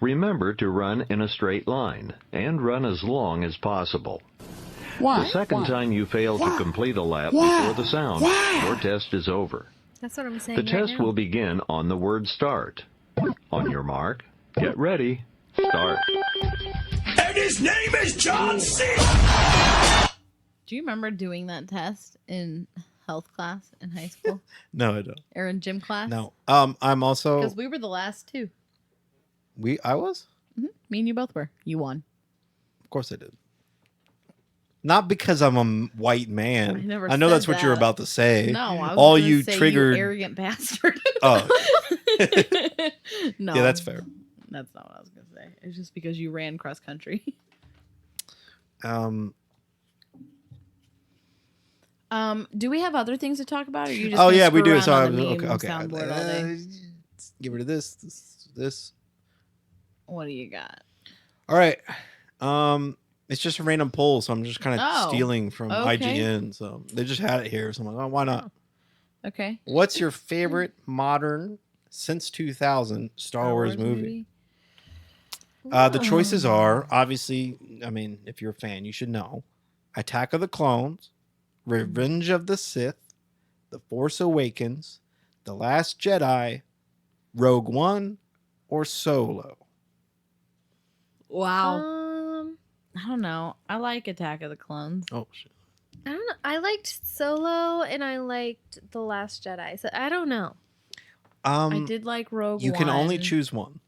Remember to run in a straight line and run as long as possible. The second time you fail to complete a lap before the sound, your test is over. That's what I'm saying. The right test now. will begin on the word start. On your mark, get ready, start. And his name is John C. Do you remember doing that test in health class in high school No, I don't. or in gym class? No. I'm also. Because we were the last two. I was. Me and you both were. You won. Of course I did. Not because I'm a white man. I never know said that's what you're that. about to say. No, I was all gonna you say triggered. You arrogant bastard. Oh, No. yeah, that's fair. That's not what I was gonna say. It's just because you ran cross country. Do we have other things to talk about, or are you just? Oh gonna yeah, we screw do. around So on the okay, meme okay. soundboard all day? Get rid of this. What do you got? All right. It's just a random poll, so I'm just kind of Oh, stealing from okay. IGN. So they just had it here, so I'm like, oh, why not? Okay. What's your favorite modern since 2000 Star Wars movie? The choices are obviously. I mean, if you're a fan, you should know: Attack of the Clones, Revenge of the Sith, The Force Awakens, The Last Jedi, Rogue One, or Solo. Wow. I don't know. I like Attack of the Clones. Oh shit! I don't know. I liked Solo and I liked The Last Jedi. So I don't know. I did like Rogue You One. can only choose one.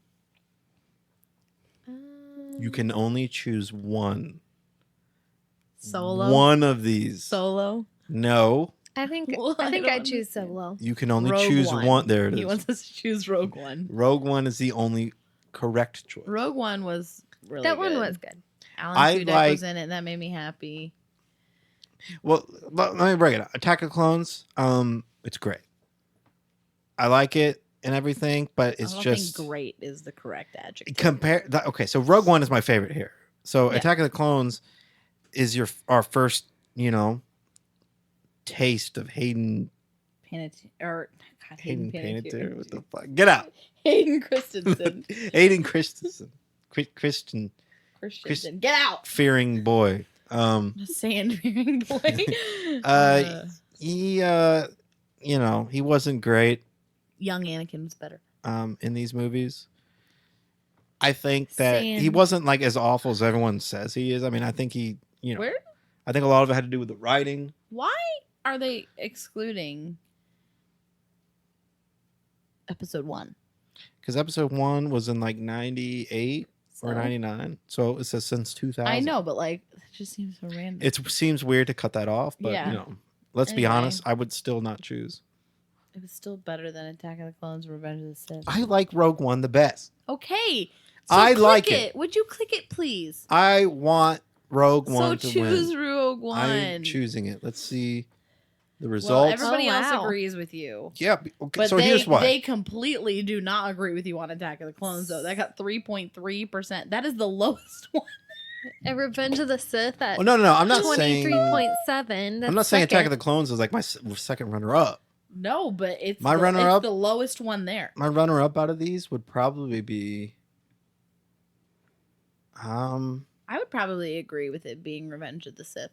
You can only choose one. Solo. One of these. Solo. No. I think Well, I I'd don't choose Solo. You can only Rogue choose One. one. There it is. He wants us to choose Rogue One. Rogue One is the only correct choice. Rogue One was really That good. one was good. Alan I Tudyk like- was in it. And that made me happy. Well, let me break it up. Attack of Clones, it's great. I like it and everything, but it's I don't just think great is the correct adjective. Okay, so Rogue One is my favorite here. So Yeah. Attack of the Clones is our first, taste of Hayden Panettiere. What the fuck? Get out. Hayden Christensen. Hayden Christensen. Christian Get out. fearing boy. Sand-bearing boy. He he wasn't great Young Anakin was better. in these movies. I think that he Sand. wasn't like as awful as everyone says he is. I mean, I think he, Where? I think a lot of it had to do with the writing. Why are they excluding episode 1? Because episode 1 was in like 98 or So? 99. So it says since 2000. I know, but like, it just seems so random. It seems weird to cut that off, but Yeah. let's be Anyway. honest. I would still not choose. It was still better than Attack of the Clones, Revenge of the Sith. I like Rogue One the best. Okay. I click like it. Would you click it, please? I want Rogue One So to choose win. Rogue One. I'm choosing it. Let's see the Well, results. everybody Oh, else wow. agrees with you. Yeah. Okay. But So here's why. they completely do not agree with you on Attack of the Clones, though. That got 3.3%. That is the lowest one. And Revenge of the Sith at Oh, no. I'm not saying. 23.7. I'm not saying Attack of the Clones is like my second runner-up. No, but it's My the, runner-up- it's the lowest one there. My runner-up out of these would probably be. I would probably agree with it being Revenge of the Sith.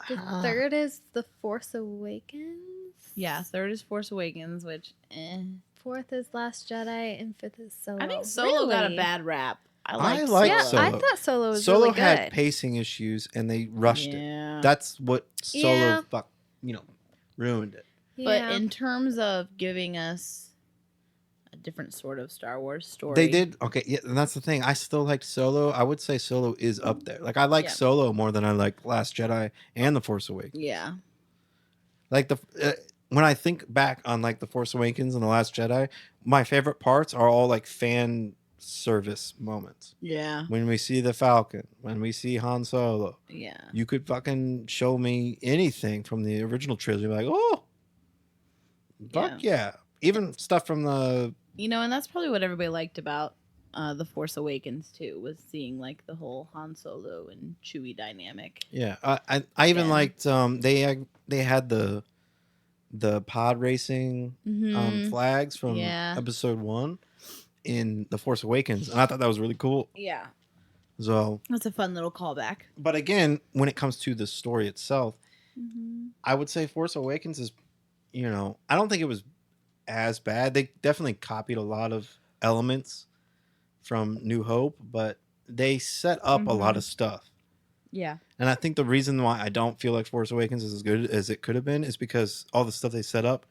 The third is The Force Awakens. Yeah, third is Force Awakens, which Fourth is Last Jedi, and fifth is Solo. I think Solo got a Really? bad rap. I liked like Yeah, Solo. I thought Solo was Solo really had good. pacing issues and they rushed it. Yeah. That's what Solo Yeah. ruined it. But Yeah. in terms of giving us a different sort of Star Wars story, They did okay, yeah, and that's the thing. I still liked Solo. I would say Solo is up there. Like I like Yeah. Solo more than I like Last Jedi and The Force Awakens. Yeah. Like when I think back on like The Force Awakens and The Last Jedi, my favorite parts are all like fan service moments. Yeah. When we see the Falcon, when we see Han Solo, Yeah. you could fucking show me anything from the original trilogy. Like, oh, fuck yeah. Even stuff from the. You know, and that's probably what everybody liked about The Force Awakens too, was seeing like the whole Han Solo and Chewie dynamic. Yeah, I even Yeah. liked they had the pod racing Mhm. flags from Yeah. episode 1 in The Force Awakens, and I thought that was really cool. Yeah. So, That's a fun little callback. but again, when it comes to the story itself, Mm-hmm. I would say Force Awakens is, I don't think it was as bad. They definitely copied a lot of elements from New Hope, but they set up a lot of stuff. Yeah. And I think the reason why I don't feel like Force Awakens is as good as it could have been is because all the stuff they set up,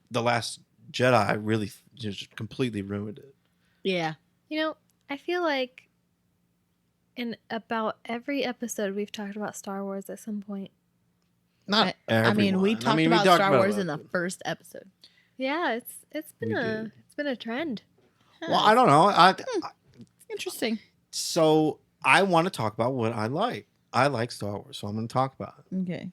The Last Jedi really just completely ruined it. Yeah. I feel like in about every episode we've talked about Star Wars at some point. Not I mean, we everyone. talked we about talked Star about Wars it. in the first episode. Yeah, it's We did. been a trend. Well, I don't know. Interesting. So I want to talk about what I like. I like Star Wars, so I'm going to talk about it. Okay.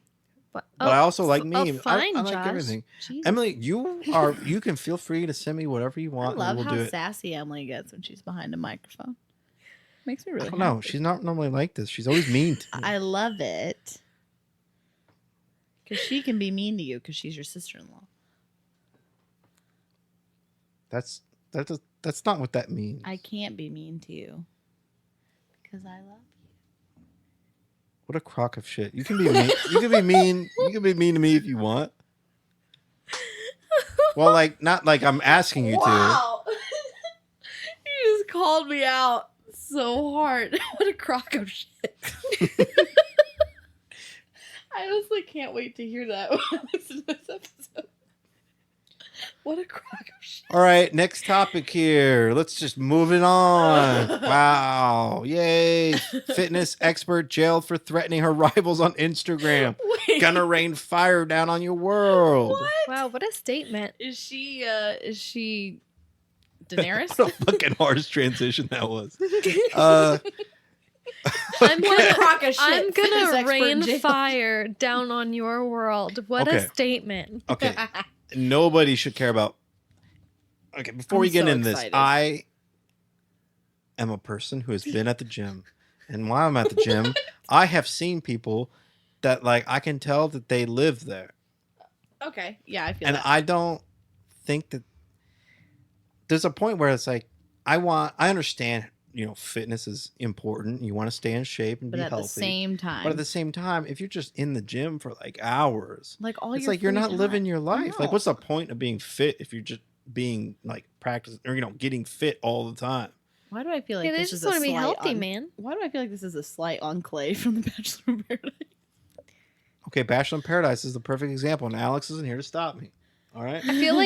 But I also like memes. Fine, I like Josh. everything. Jesus. Emily, you can feel free to send me whatever you I want. love and we'll how do it. sassy Emily gets when she's behind a microphone. Makes me really I don't know. happy. She's not normally like this. She's always mean to me. I love it. Because she can be mean to you because she's your sister-in-law. That's not what that means. I can't be mean to you because I love you. What a crock of shit. You can be mean. You can be mean. You can be mean to me if you want. Well, like not like I'm asking you Wow. You just called me out so hard. What a crock of shit. I honestly can't wait to hear that when I listen to this episode. What a crock of shit. All right, next topic here. Let's just move it on. Wow. Yay. Fitness expert jailed for threatening her rivals on Instagram. Wait. Gonna rain fire down on your world. Wow, what a statement. Is she Daenerys? What a fucking harsh transition that was. I'm gonna, crock of shit. I'm Fitness gonna expert rain jailed. fire down on your world. What Okay. a statement. Okay. Nobody should care about. Okay, before we I'm get so into this, excited. I am a person who has been at the gym. And while I'm at the gym, I have seen people that, like, I can tell that they live there. Okay. Yeah, I feel And that. I don't think that there's a point where it's like, I understand, fitness is important. You want to stay in shape and But be at healthy. the same time. But at the same time, if you're just in the gym for like hours, like all it's your like you're free not living time. your life. Like, No. what's the point of being fit if you're just being like practicing or getting fit all the time? Why do I feel like Hey, they this just is want a to be slight healthy, on- man. Why do I feel like this is a slight enclave from the Bachelor in Paradise? Okay, Bachelor in Paradise is the perfect example, and Alex isn't here to stop me. All right. I feel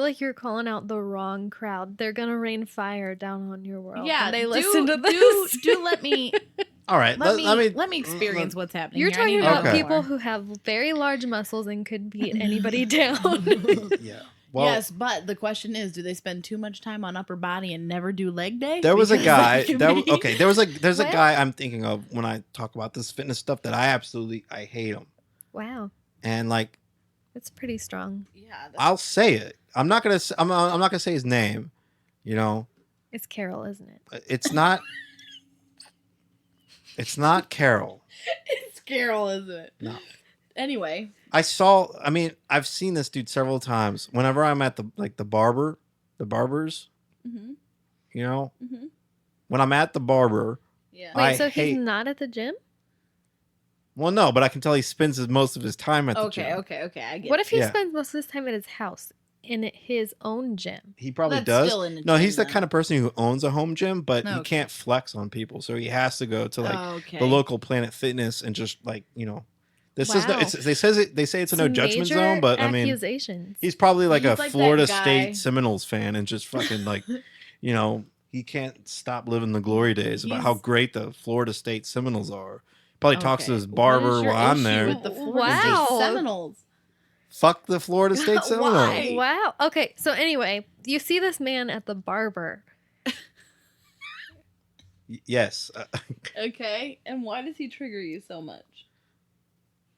like you're calling out the wrong crowd. They're gonna rain fire down on your world. Yeah, when they do, listen to this. Do let me All right. let me experience what's happening. You're here. I talking need to know about Okay. people more. who have very large muscles and could beat anybody down. Yeah. Well, yes, but the question is, do they spend too much time on upper body and never do leg day? there was a Because guy. that can There's a What? guy I'm thinking of when I talk about this fitness stuff that I hate him, Wow, and like that's pretty strong. Yeah, that's- I'll say it. I'm not gonna say his name. It's Carroll, isn't it? It's not. It's not Carroll. it's Carroll, isn't it? No. Anyway, I've seen this dude several times. Whenever I'm at the barbers, mm-hmm. Mm-hmm. when I'm at the barber, Yeah. Wait, I so hate- he's not at the gym? well, no, but I can tell he spends most of his time at the Okay, gym. okay. I get What it. if he Yeah. spends most of his time at his house in his own gym? He probably That's does. still in the No, gym, he's the then. kind of person who owns a home gym, but he Okay. can't flex on people, so he has to go to okay. the local Planet Fitness and just this is Wow. they say it's a no Some judgment major zone, but I mean accusations. he's probably like He's a like that Florida guy- State Seminoles fan and just fucking he can't stop living the glory days about how He's- great the Florida State Seminoles are. Probably talks to Okay. his What barber is your while I'm issue there. With the Florida Wow. State Seminoles. Fuck the Florida State Seminoles. Why? Wow. Okay, so anyway, you see this man at the barber. Yes. Okay, and why does he trigger you so much?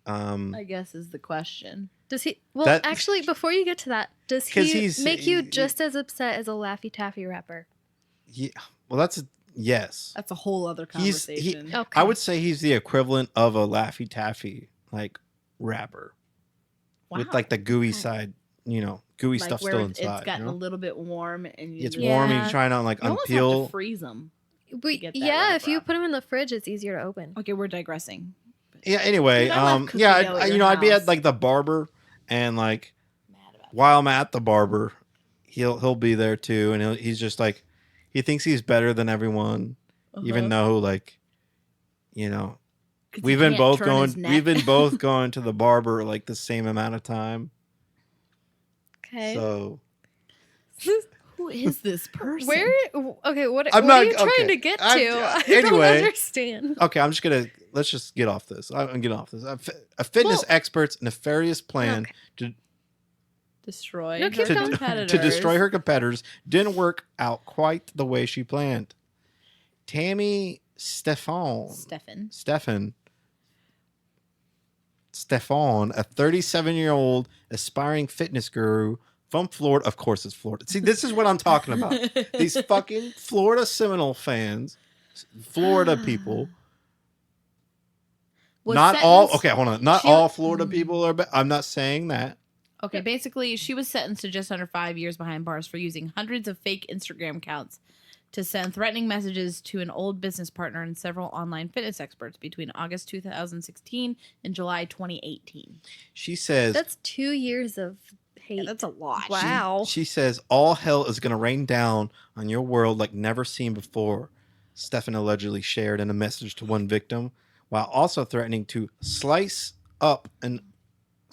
I guess is the question. Does he? Well, That- actually, before you get to that, does 'Cause he he's- make you he- just as upset as a Laffy Taffy rapper? Yeah, well, yes. That's a whole other He's- conversation. Okay. I would say he's the equivalent of a Laffy Taffy rapper with Wow. like the gooey Okay. side, gooey Like stuff where still it's inside. gotten a little bit warm and you It's just- warm. Yeah. You're trying to like You almost have to unpeel. freeze them. But get that yeah, rap if you rap. put him in the fridge, it's easier to open. Okay, we're digressing. Yeah. Anyway, Dude, I left yeah, cookie dough at your I'd be at house. like the barber, and like Mad about while I'm at the barber, he'll be there too, and he's just like he thinks he's better than everyone, even though like, 'Cause he we've been can't both turn going his neck. we've been both going to the barber like the same amount of time. Okay. So Who is this person? Where? Okay. What I'm are not- you trying okay. to get to? I'm- I don't anyway. understand. okay, let's just get off this. I'm getting off this. A fitness Well- expert's nefarious plan Destroy No, her keep going. competitors. to destroy her competitors didn't work out quite the way she planned. Tammy Stefan, a 37-year-old aspiring fitness guru from Florida. Of course, it's Florida. See, this is what I'm talking about. These fucking Florida Seminole fans, Florida people. Was Not all. sentenced- Okay, hold on. Not she- all Florida people are. I'm not saying that. Okay, basically, she was sentenced to just under 5 years behind bars for using hundreds of fake Instagram accounts to send threatening messages to an old business partner and several online fitness experts between August 2016 and July 2018. She says. That's 2 years of hate. Yeah, that's a lot. Wow. She says all hell is going to rain down on your world like never seen before. Stefan allegedly shared in a message to one victim, while also threatening to slice up and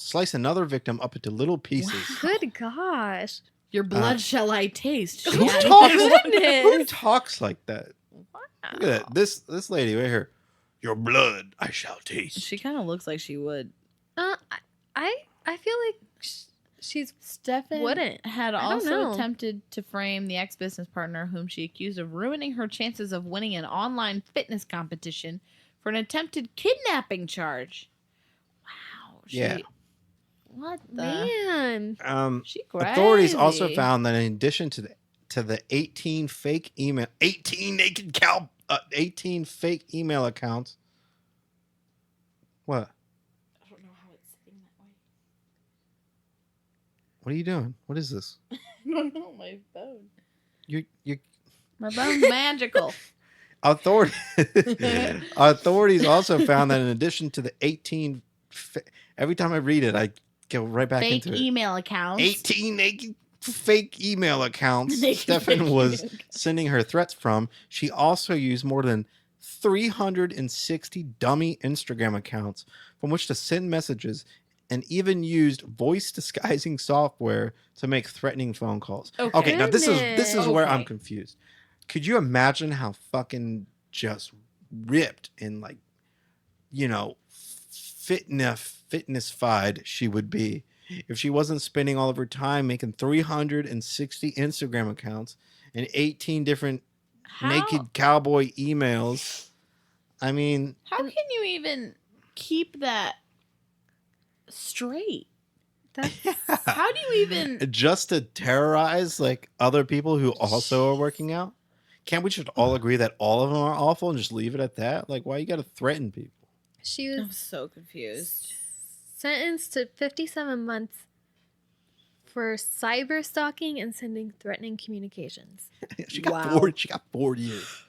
slice another victim up into little pieces. Good gosh. Your blood shall I taste. Who She talks, goodness. who talks like that? Look at that. This lady right here. Your blood I shall taste. She kind of looks like she would. I feel like she's Stefan wouldn't. had I don't also know. attempted to frame the ex-business partner whom she accused of ruining her chances of winning an online fitness competition for an attempted kidnapping charge. Wow. Yeah. What the? man. She Authorities also crazy. found that in addition to the 18 fake email, 18 fake email accounts. What? I don't know how it's sitting that way. What are you doing? What is this? I don't know, my phone. You My phone's magical. Authorities also found that in addition to the 18 every time I read it, I go right back Fake into it. email accounts. 18 naked fake email accounts Naked Stefan fake was email. sending her threats from. She also used more than 360 dummy Instagram accounts from which to send messages, and even used voice disguising software to make threatening phone calls. Okay, now this is where I'm Okay. confused. Could you imagine how fucking just ripped and like, you know, fitness-fied she would be if she wasn't spending all of her time making 360 Instagram accounts and 18 different naked cowboy emails? I mean, How can you even keep that straight? That's How do you even? just to terrorize like other people who also are working out? Can't we just all agree that all of them are awful and just leave it at that? Like, why you got to threaten people? she I'm was so confused. sentenced to 57 months for cyber stalking and sending threatening communications. She got Wow. 4 years.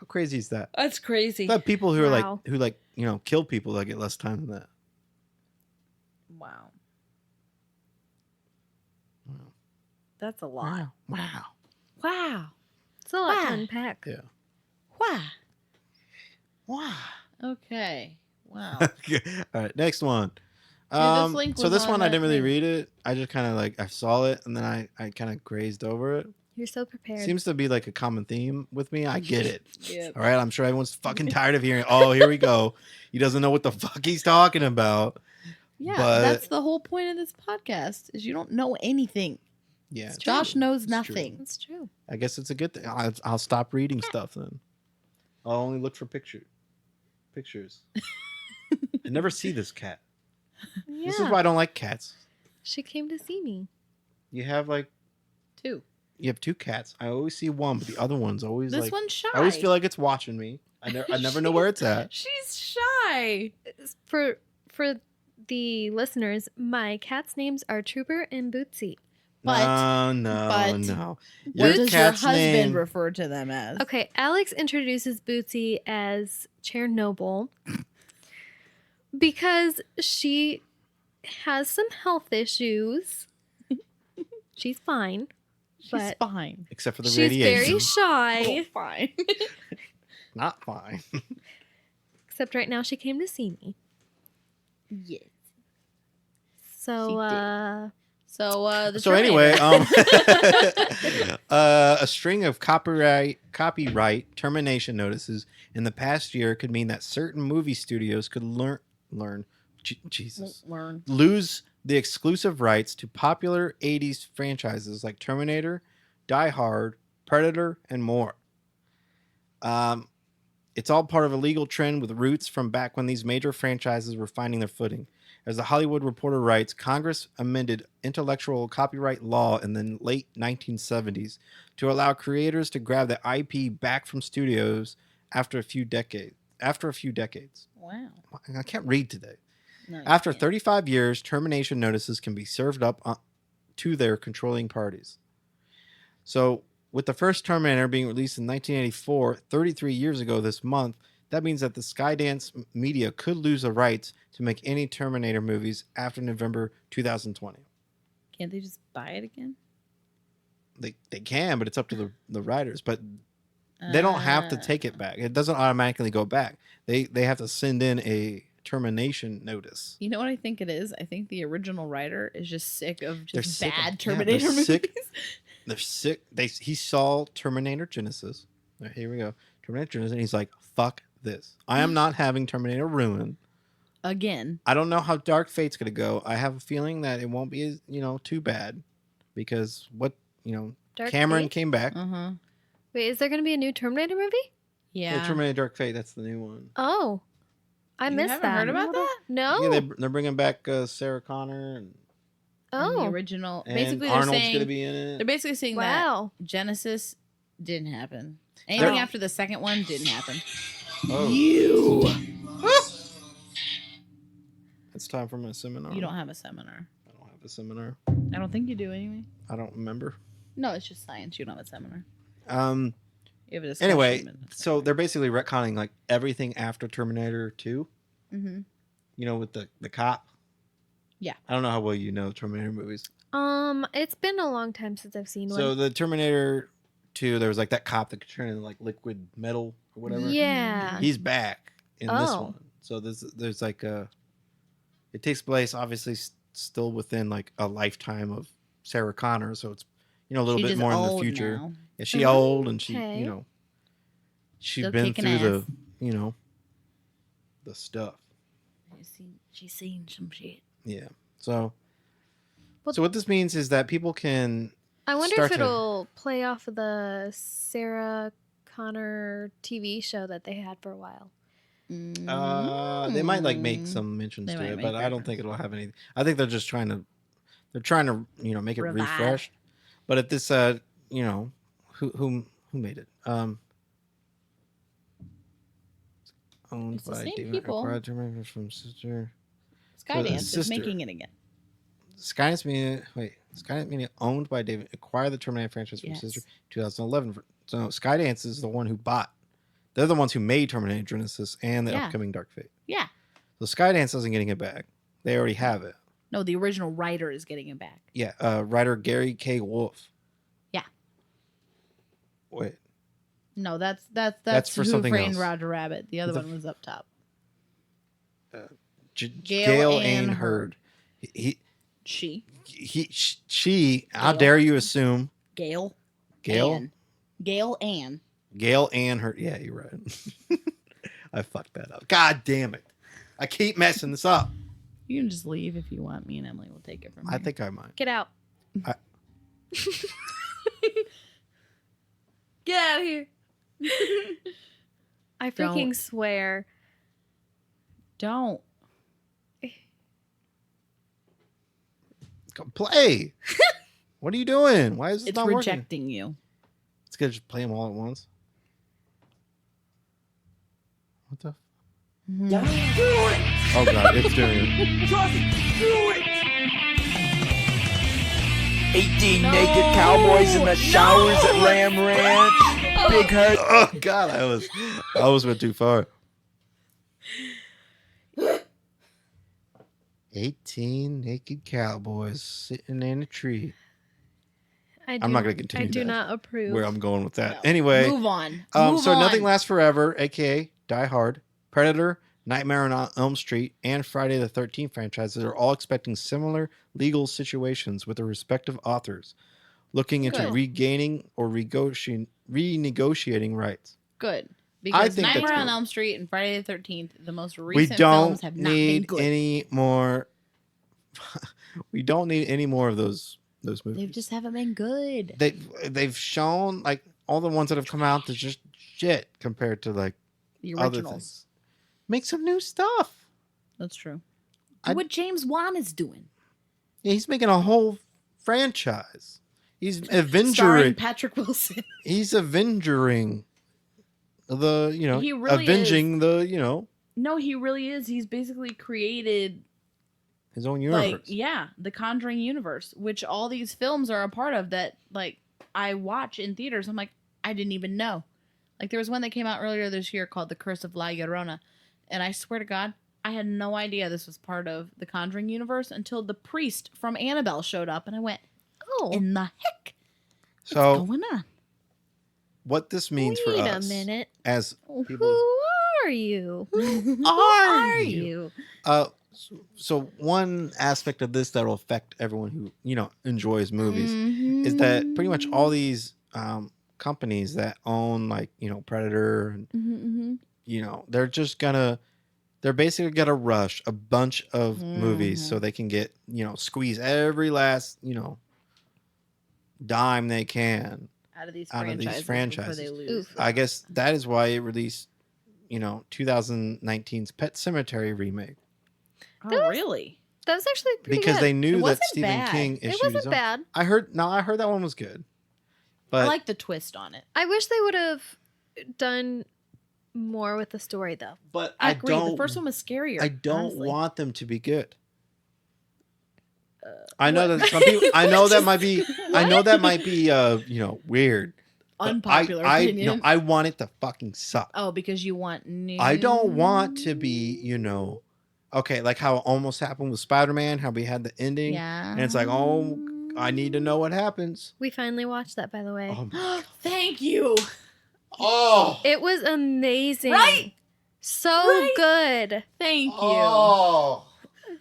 How crazy is that? That's crazy. But people who Wow. are like, kill people that get less time than that. Wow. That's a lot. Wow. Wow. It's a lot to Wow. unpack. Yeah. Wow. Wow. Okay. Wow. Okay. All right, next one. this link So was this on one I that didn't really thing. read it. I just kind of like I saw it and then I kind of grazed over it. You're so prepared. Seems to be like a common theme with me. I get it. Yep. All right, I'm sure everyone's fucking tired of hearing. Oh, here we go. He doesn't know what the fuck he's talking about. Yeah, But- that's the whole point of this podcast. Is you don't know anything. Yeah, Josh knows It's true. nothing. That's true. I guess it's a good thing. I'll stop reading stuff then. I'll only look for pictures. I never see this cat. Yeah. This is why I don't like cats. She came to see me. You have like 2. you have 2 cats. I always see one, but the other one's always This like one's shy. I always feel like it's watching me. I never know where it's at. She's shy. For the listeners, my cats' names are Trooper and Bootsy. But- no. What Your does your cat's husband name. refer to them as? Okay, Alex introduces Bootsy as Chernobyl because she has some health issues. She's fine, She's but fine. Except for the she's radiation. very shy. Oh, fine. Not fine. Except right now she came to see me. yes. So, She the So anyway, Terminator. a string of copyright termination notices in the past year could mean that certain movie studios could lose the exclusive rights to popular 80s franchises like Terminator, Die Hard, Predator, and more. It's all part of a legal trend with roots from back when these major franchises were finding their footing. As the Hollywood Reporter writes, Congress amended intellectual copyright law in the late 1970s to allow creators to grab the IP back from studios after a few decades. Wow. I can't read today. No, you After can't. 35 years, termination notices can be served up to their controlling parties. So, with the first Terminator being released in 1984, 33 years ago this month, that means that the Skydance Media could lose the rights to make any Terminator movies after November 2020. Can't they just buy it again? They can, but it's up to the writers. But they don't have to take it back. It doesn't automatically go back. They have to send in a termination notice. You know what I think it is? I think the original writer is just sick of They're just sick of- bad yeah, Terminator they're movies. sick. They're sick. He saw Terminator Genesis. Right, here we go. Terminator Genesis, and he's like, "Fuck this! I am not having Terminator ruined." Again. I don't know how Dark Fate's gonna go. I have a feeling that it won't be, too bad, because Dark Cameron Fate? came back. Uh-huh. Wait, is there going to be a new Terminator movie? Yeah. Terminator Dark Fate. That's the new one. Oh, I You missed haven't that. heard about that? No. Yeah, they're bringing back Sarah Connor and And the Oh, original. and Basically, Arnold's they're saying gonna be in it. they're basically saying wow. that Genesis didn't happen. Anything Oh. after the second one didn't happen. Oh, You. it's time for my seminar. You don't have a seminar. I don't have a seminar. I don't think you do anyway. I don't remember. No, it's just science. You don't have a seminar. Um. You have a discussion. Anyway, so they're basically retconning like everything after Terminator 2. Mm-hmm. With the cop. Yeah. I don't know how well you know Terminator movies. It's been a long time since I've seen So one. the Terminator 2, there was like that cop that could turn into like liquid metal or whatever. Yeah. He's back in this Oh. one. So there's like it takes place obviously still within like a lifetime of Sarah Connor. So it's a little bit more in the future. Now. Yeah, she old and she Okay. she's Still been kicking through ass. the stuff. She's seen some shit. Yeah. So Well- so what this means is that people can I wonder start if to- it'll play off of the Sarah Connor TV show that they had for a while. they might like make some mentions They to might it, make but I don't think reference. it'll have any. I think they're just trying to make it Revive. refreshed. But at this who made it? Owned It's the by same David people. acquired Terminator from sister. Skydance the is sister. making it again. Skydance Media owned by David acquired the Terminator franchise from Yes. sister 2011. So Skydance is the one who bought. They're the ones who made Terminator Genesis and the Yeah. upcoming Dark Fate. Yeah. So Skydance isn't getting it back. They already have it. No, the original writer is getting it back. Yeah, writer Gary K. Wolf. Yeah. Wait, No, that's for Who something Framed else. Roger Rabbit. The other The one was up top. Gail Ann Hurd. She. She. How Gail. dare you assume Gail. Gail? Ann. Gail Ann. Gail Ann Hurd? Yeah, you're right. I fucked that up. God damn it! I keep messing this up. You can just leave if you want. Me and Emily will take it from I here. think I might. Get out. Get out of here. I freaking Don't. swear. Don't. Go play. What are you doing? Why is this It's not working? rejecting you. It's gonna just play them all at once. What the? Oh god, it's doing it. Just do it! 18 naked cowboys in the showers at Lamb Ranch. Big hurt. Oh god, I almost went too far. 18 naked cowboys sitting in a tree. I'm not gonna continue I do that. not approve. Where I'm going with that. No. Anyway, Move on. so Move Nothing on. Lasts Forever, aka Die Hard, Predator, Nightmare on Elm Street, and Friday the 13th franchises are all expecting similar legal situations with their respective authors, looking into Good. regaining or renegotiating rights. Good. Because think that's Nightmare on good. Elm Street and Friday the 13th, the most We recent don't films have not been need good. any more. We don't need any more of those movies. They just haven't been good. They've shown like all the ones that have come out. They're just shit compared to like The other originals. things. Make some new stuff. That's true. I- Do what James Wan is doing. Yeah, he's making a whole franchise. He's Starring avengering. Patrick Wilson. He's avenging the He really avenging the No, he really is. He's basically created his own universe. like the Conjuring universe, which all these films are a part of that like I watch in theaters. I'm like, I didn't even know. Like there was one that came out earlier this year called The Curse of La Llorona. And I swear to God, I had no idea this was part of the Conjuring universe until the priest from Annabelle showed up and I went, Oh, in the heck? So What's going on? what this means wait for a us minute. as Who people, are are you? Who are you? So one aspect of this that will affect everyone who enjoys movies is that pretty much all these companies that own Predator and they're basically gonna rush a bunch of movies so they can get squeeze every last dime they can out of these franchises. Before they lose. I guess that is why it released 2019's Pet Sematary remake. Oh, really? That was actually pretty Because good. they knew that wasn't Stephen bad. King It issued wasn't his own. bad. I heard that one was good. But I like the twist on it. I wish they would have done more with the story, though. But I agree. The first one was scarier. I don't honestly. want them to be good. I know that some people. I know that might be. I know that might be. Weird. but Unpopular I opinion. I want it to fucking suck. Oh, because you want new. I don't want to be. Okay, like how it almost happened with Spider-Man. How we had the ending. Yeah. And it's like, oh, I need to know what happens. We finally watched that, by the way. Oh, my Thank you. oh. It was amazing. Right? So Right? good. Thank you. Oh.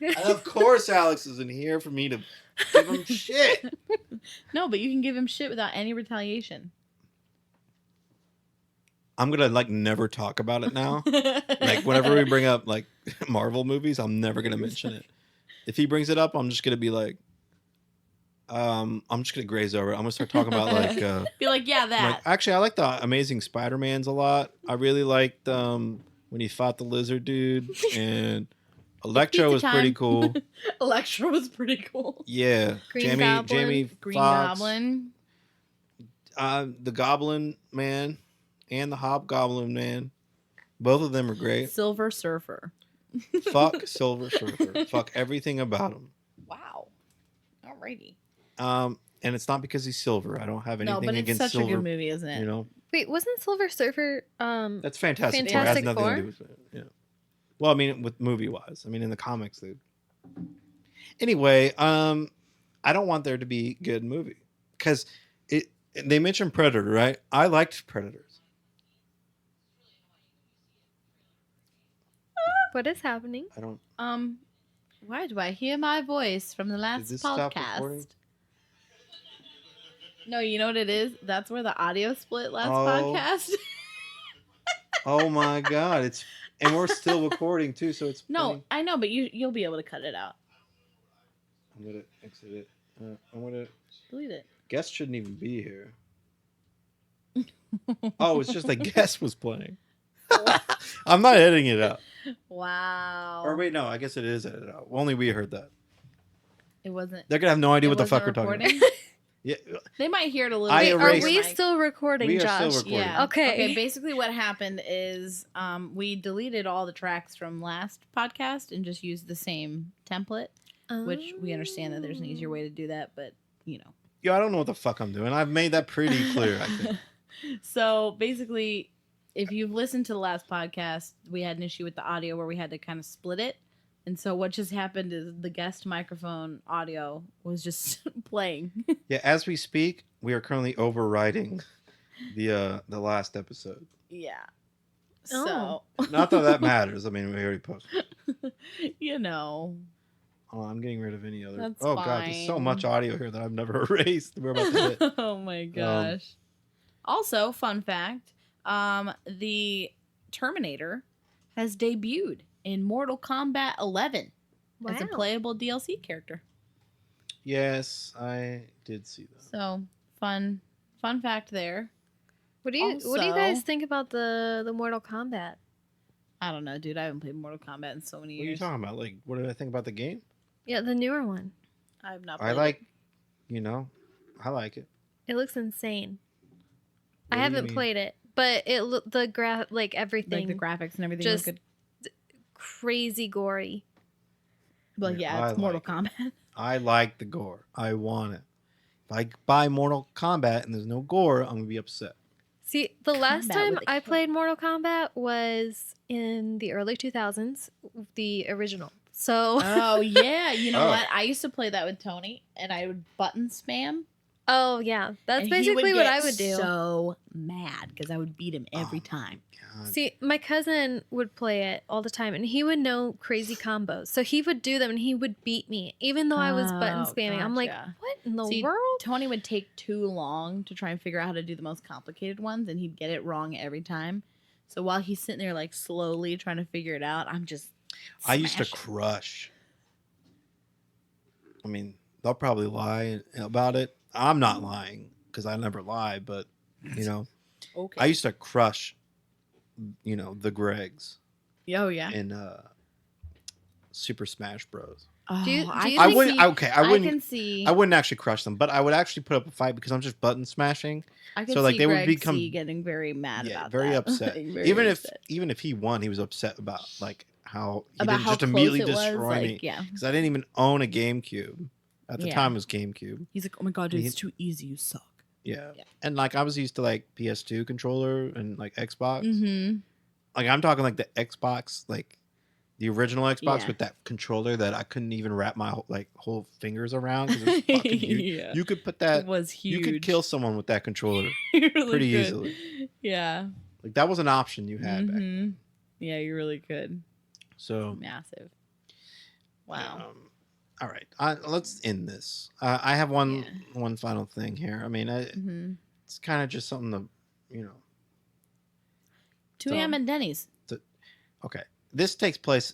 And of course, Alex isn't here for me to give him shit. No, but you can give him shit without any retaliation. I'm gonna never talk about it now. Whenever we bring up Marvel movies, I'm never gonna mention it. If he brings it up, I'm just gonna be like, I'm just gonna graze over it. I'm gonna start talking about Be like, yeah, that. actually, I like the Amazing Spider-Mans a lot. I really liked when he fought the lizard dude, and Electro was pretty cool. Electro was pretty cool. Yeah, Green Goblin. Jamie Green Foxx, Goblin. the Goblin Man, and the Hobgoblin Man. Both of them are great. Silver Surfer. Fuck Silver Surfer. Fuck everything about him. Wow. Alrighty. And it's not because he's silver. I don't have anything No, but it's against such silver. a good movie, isn't it? Wait, wasn't Silver Surfer That's Fantastic Four. It has Fantastic nothing Four? to do with it. Yeah. Well, I mean, with movie wise, I mean, in the comics, they. Anyway, I don't want there to be good movie because they mentioned Predator, right? I liked Predators. What is happening? I don't. Why do I hear my voice from the last Did this stop recording? podcast? No, you know what it is? That's where the audio split last Oh. podcast. Oh my god! And we're still recording too, so it's No, funny. I know, but you'll be able to cut it out. I'm gonna exit it. I'm gonna. Delete it. Guest shouldn't even be here. Oh, it's just like guest was playing. I'm not editing it out. Wow. Or wait, no, I guess it is edited out. Only we heard that. It wasn't. They're gonna have no idea It what the fuck we're wasn't talking recording? about. Yeah, They might hear it a little I bit. Wait, are erased- we Mike. still recording, we are Josh? still recording. Yeah. Okay. Basically, what happened is we deleted all the tracks from last podcast and just used the same template, which we understand that there's an easier way to do that, but Yeah, I don't know what the fuck I'm doing. I've made that pretty clear, I think. So basically, if you've listened to the last podcast, we had an issue with the audio where we had to kind of split it. And so what just happened is the guest microphone audio was just playing. Yeah, as we speak, we are currently overriding the last episode. Yeah. Oh. So, Not that that matters. I mean, we already posted. Oh, I'm getting rid of any other. That's oh god, there's so fine. much audio here that I've never erased. We're about to hit. Oh my gosh. Also, fun fact, the Terminator has debuted in Mortal Kombat 11 as a Wow. playable DLC character. Yes, I did see that. So, fun fact there. What do you Also- guys think about the Mortal Kombat? I don't know, dude. I haven't played Mortal Kombat in so many What are you years. talking about? What did I think about the game? Yeah, the newer one. I've not played I it. like, I like it. It looks insane. What I do you haven't mean? played it, but it the like everything the graphics and everything just look good. crazy gory. But Yeah, yeah, it's I Mortal like Kombat. I like the gore. I want it. If I buy Mortal Kombat and there's no gore, I'm gonna be upset. See, the last Combat time with a I K. played Mortal Kombat was in the early 2000s, the original. So Oh yeah, you know Oh. what? I used to play that with Tony, and I would button spam Oh yeah, that's And he basically would what get I would do. So mad because I would beat him every Oh, time. God. See, my cousin would play it all the time, and he would know crazy combos. So he would do them, and he would beat me, even though I was button Oh, spamming. I'm like, gotcha. what in the See, world? Tony would take too long to try and figure out how to do the most complicated ones, and he'd get it wrong every time. So while he's sitting there like slowly trying to figure it out, I'm just. I used to smashing. crush. I mean, they'll probably lie about it. I'm not lying because I never lie, but you know, Okay. I used to crush, you know, the Gregs Oh yeah. in Super Smash Bros. Oh, Do you I think- I see- wouldn't. Okay, I I wouldn't. can see. I wouldn't actually crush them, but I would actually put up a fight because I'm just button smashing. I can so, like, see they would Greg become- C getting very mad Yeah, about very that. upset. Very upset. Even if he won, he was upset about like how he About didn't how just close immediately it was, destroy like, me yeah. because I didn't even own a GameCube at the Yeah. time. It was GameCube. He's like, oh my god, dude, He- it's too easy. You suck. Yeah. Yeah. And like I was used to like PS2 controller and like Xbox. Mm-hmm. Like I'm talking like the Xbox, like the original Xbox Yeah. with that controller that I couldn't even wrap my whole fingers around because it was fucking huge. Yeah. You could put It that. was huge. You could kill someone with that controller Really pretty good. easily. Yeah. Like that was an option you had back then. Mhm. Yeah, you're really good. So Massive. Wow. all right, let's end this. I have one final thing here. I mean, Mm-hmm. it's kind of just something to, you know. 2 a.m. at Denny's. Okay, this takes place,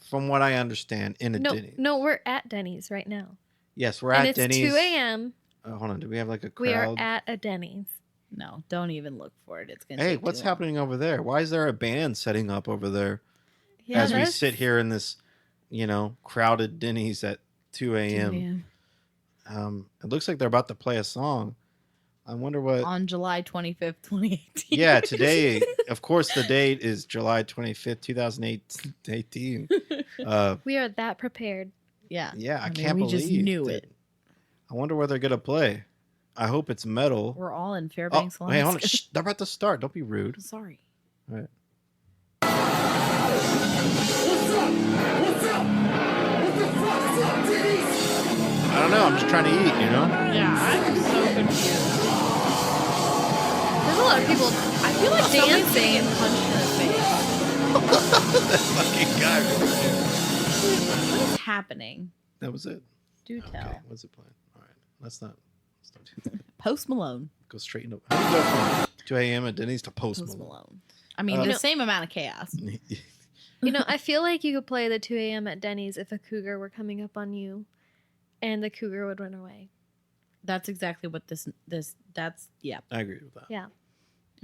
from what I understand, in a No, Denny's. no, we're at Denny's right now. Yes, we're And at it's Denny's. 2 a.m. Hold on, do we have like a We are crowd? at a Denny's. No, don't even look for it. It's gonna. Hey, take what's too long. happening over there? Why is there a band setting up over there Yeah, as we that's- sit here in this, you know, crowded Denny's at 2 2 a.m.? It looks like they're about to play a song. I wonder what. On July 25th, 2018. Yeah, today, of course, the date is July 25th, 2018. We are that prepared. Yeah. Yeah, I mean, can't we believe just knew that- it. I wonder where they're gonna play. I hope it's metal. We're all in Oh, Fairbanks. hey, hold on. Alaska. Shh, they're about to start. Don't be rude. Sorry. All right. I don't know. I'm just trying to eat, you know? Yeah, I'm so confused. There's a lot of people. I feel like somebody's Dancing. getting punched in the face. That fucking guy right there. What is happening? That was it. Do tell. Okay, what's the plan? All right. Let's not do that. Post Malone. Go straight into. How do you go from 2 a.m. at Denny's to Post Post Malone? Malone. I mean, the same amount of chaos. You know, I feel like you could play the 2 a.m. at Denny's if a cougar were coming up on you, and the cougar would run away. That's exactly what this that's yeah. I agree with that. Yeah.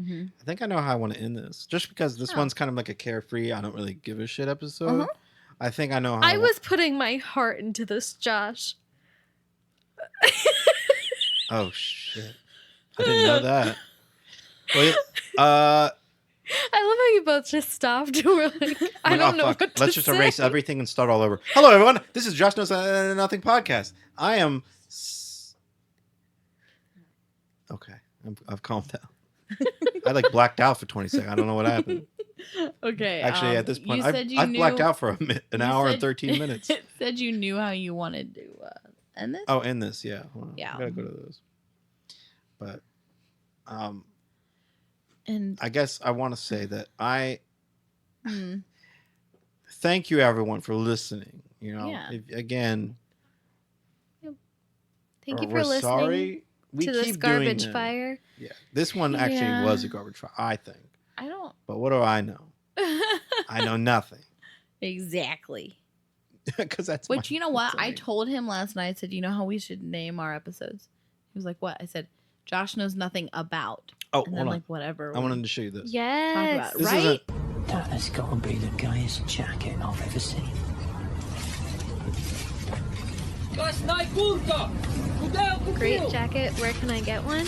Mm-hmm. I think I know how I want to end this. Just because this Oh. one's kind of like a carefree, I don't really give a shit episode. Uh-huh. I think I know how I was putting my heart into this, Josh. Oh, shit. I didn't know that. Well, I love how you both just stopped. We're like, I don't know fuck. what to Let's just say. erase everything and start all over. Hello, everyone. This is Josh Knows Nothing podcast. I am. Okay, I've calmed down. I like blacked out for 20 seconds. I don't know what happened. Okay. Actually, at this point, you said you I've blacked knew- out for an you hour and said- 13 minutes. It said you knew how you wanted to end this. Oh, in this, yeah. Hold on. Yeah. I gotta go to those. But, And I guess I want to say that I hmm, thank you everyone for listening. You know, Yeah. Again, Thank you we're for listening sorry. We to this keep doing garbage that. fire. Yeah, this one actually Yeah. was a garbage fire, I think. I don't But what do I know? I know nothing exactly. because that's. Which you know what? that's I me. told him last night. I said, "You know how we should name our episodes?" He was like, "What?" I said, "Josh knows nothing about." Oh, And hold then on. like whatever. I wanted to show you this. Yes. about, This right? is That has got to be the gayest jacket I've ever seen. Great jacket. Where can I get one?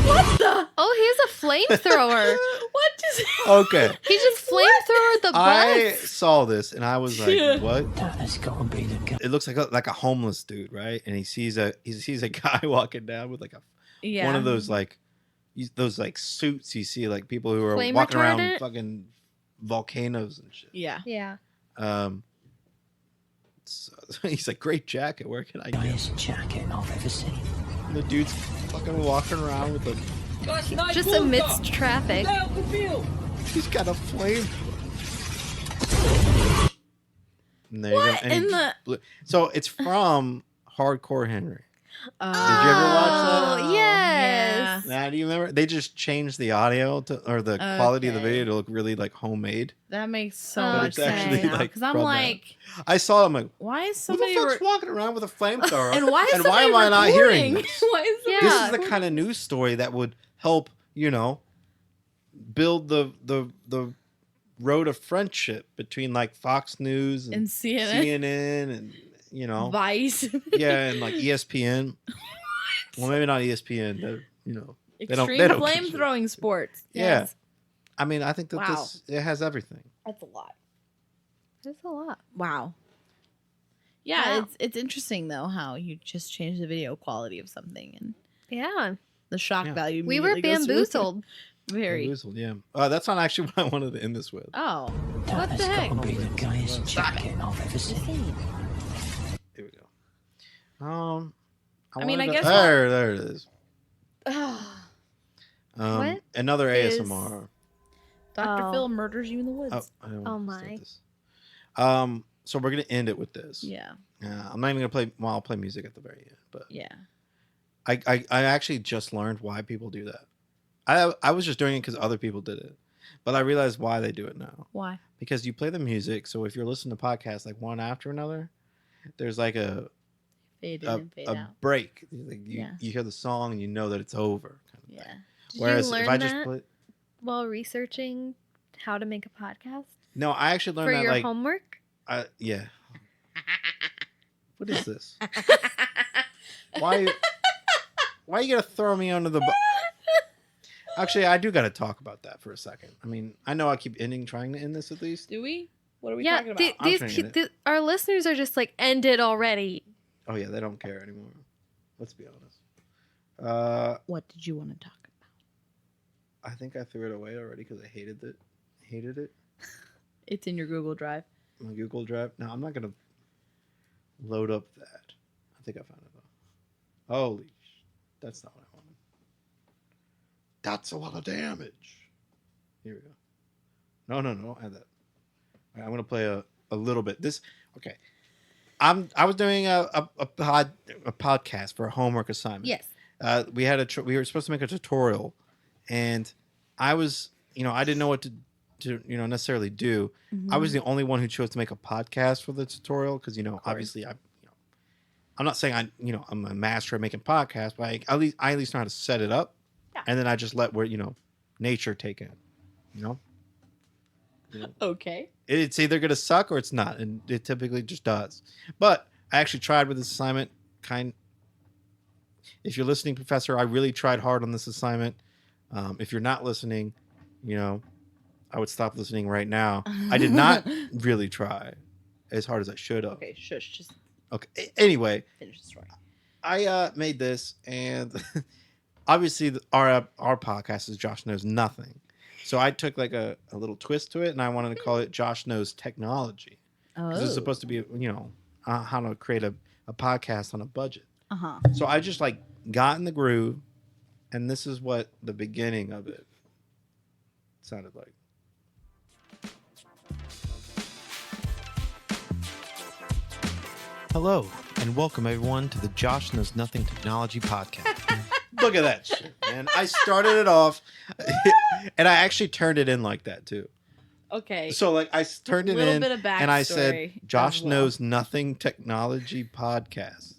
What the? Oh, he has a flamethrower. What just? okay. He just flamethrowered the I bus. saw this and I was like, Yeah. "What?" That has got to be the gay. It looks like a homeless dude, right? And he sees a guy walking down with like Yeah. one of those like suits you see like people who are Flame walking around retardant? fucking volcanoes and shit. Yeah. Yeah. He's like, great jacket. Where can I get it? Guyest jacket I've ever seen. And the dude's fucking walking around with a. Just amidst traffic. He's got a flame. And there What you go. And in he the- So it's from Hardcore Henry. Oh, Did you ever watch that? Oh, yes. Now, do you remember? They just changed the audio or the quality of the video to look really like homemade. That makes so But much it's actually, sense now. like, Because I'm from like, I saw him like, why is who the somebody fuck's walking around with a flamethrower? and why is and why somebody am I not hearing recording? this? Why is somebody This Yeah. is the kind of news story that would help, build the road of friendship between like Fox News and and CNN, CNN and Vice, yeah, and like ESPN. Well, maybe not ESPN. They don't. extreme They don't flame throwing sports. Yeah. Yes. I mean, I think that Wow. it has everything. That's a lot. That's a lot. Wow. Yeah, Wow. it's interesting though how you just change the video quality of something and Yeah. the shock Yeah. value. We were immediately goes through. bamboozled. Very. Bamboozled, yeah. That's not actually what I wanted to end this with. Oh, That what has the heck? got to be the guyest jacket I've ever seen. Here we go. I mean, I wanted guess to- there it is. What Another is- ASMR. Dr. Oh. Phil murders you in the woods. Oh, I don't Oh want to start my. this. So we're gonna end it with this. Yeah. I'm not even gonna play. Well, I'll play music at the very end, but Yeah. I actually just learned why people do that. I was just doing it because other people did it, but I realized why they do it now. Why? Because you play the music, so if you're listening to podcasts like one after another, there's like a Fade in and fade out. break. Like Yeah. you hear the song and you know that it's over. Kind of thing. Yeah. Did Whereas you learn if I just that play, while researching how to make a podcast no, I actually learned for that your like homework? yeah. What is this? Why you gotta throw me under the bus? Actually, I do gotta talk about that for a second. I mean, I know I keep trying to end this at least. Do we? What are we Yeah, talking about? I'm trying to get our listeners are just like, end it already. Oh yeah, they don't care anymore. Let's be honest. What did you want to talk about? I think I threw it away already because I hated it. Hated it. It's in your Google Drive. My Google Drive. No, I'm not gonna load up that. I think I found it though. Holy, that's not what I wanted. That's a lot of damage. Here we go. No, add that. All right, I'm gonna play a little bit. Okay. I was doing a podcast for a homework assignment. Yes. We were supposed to make a tutorial, and I was, I didn't know what to necessarily do. I was the only one who chose to make a podcast for the tutorial because obviously I'm not saying I'm a master at making podcasts, but I at least know how to set it up, and then I just let nature take it. Okay. It's either gonna suck or it's not, and it typically just does. But I actually tried with this assignment. If you're listening, Professor, I really tried hard on this assignment. If you're not listening, I would stop listening right now. I did not really try as hard as I should have. Okay, shush. Just Okay. Anyway, finish the story. I made this, and obviously our podcast is Josh Knows Nothing. So I took like a little twist to it, and I wanted to call it Josh Knows Technology. Because it's supposed to be, how to create a podcast on a budget. Uh-huh. So I just like got in the groove, and this is what the beginning of it sounded like. Hello, and welcome everyone to the Josh Knows Nothing Technology Podcast. Look at that shit, man. I started it off, and I actually turned it in like that too. Okay. So like I turned it Little in, bit of and I said, backstory Josh as well. Knows Nothing Technology Podcast.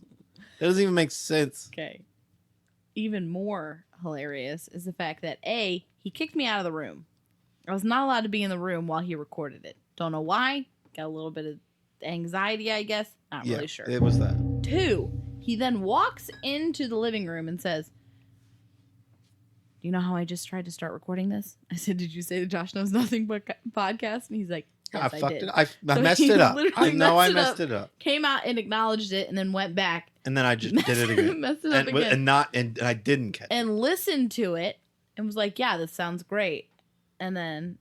That doesn't even make sense. Okay. Even more hilarious is the fact that he kicked me out of the room. I was not allowed to be in the room while he recorded it. Don't know why. Got a little bit of anxiety, I guess. Not really sure. It was that. 2, he then walks into the living room and says, "Do you know how I just tried to start recording this?" I said, "Did you say the Josh Knows Nothing podcast?" And he's like, "Yes, I I fucked did." it. I So messed he it up. I literally know I messed messed it up. Came out and acknowledged it and then went back And then I just did it again. Messed it up and, again. and I didn't catch it. and listened to it and was like, "Yeah, this sounds great." And then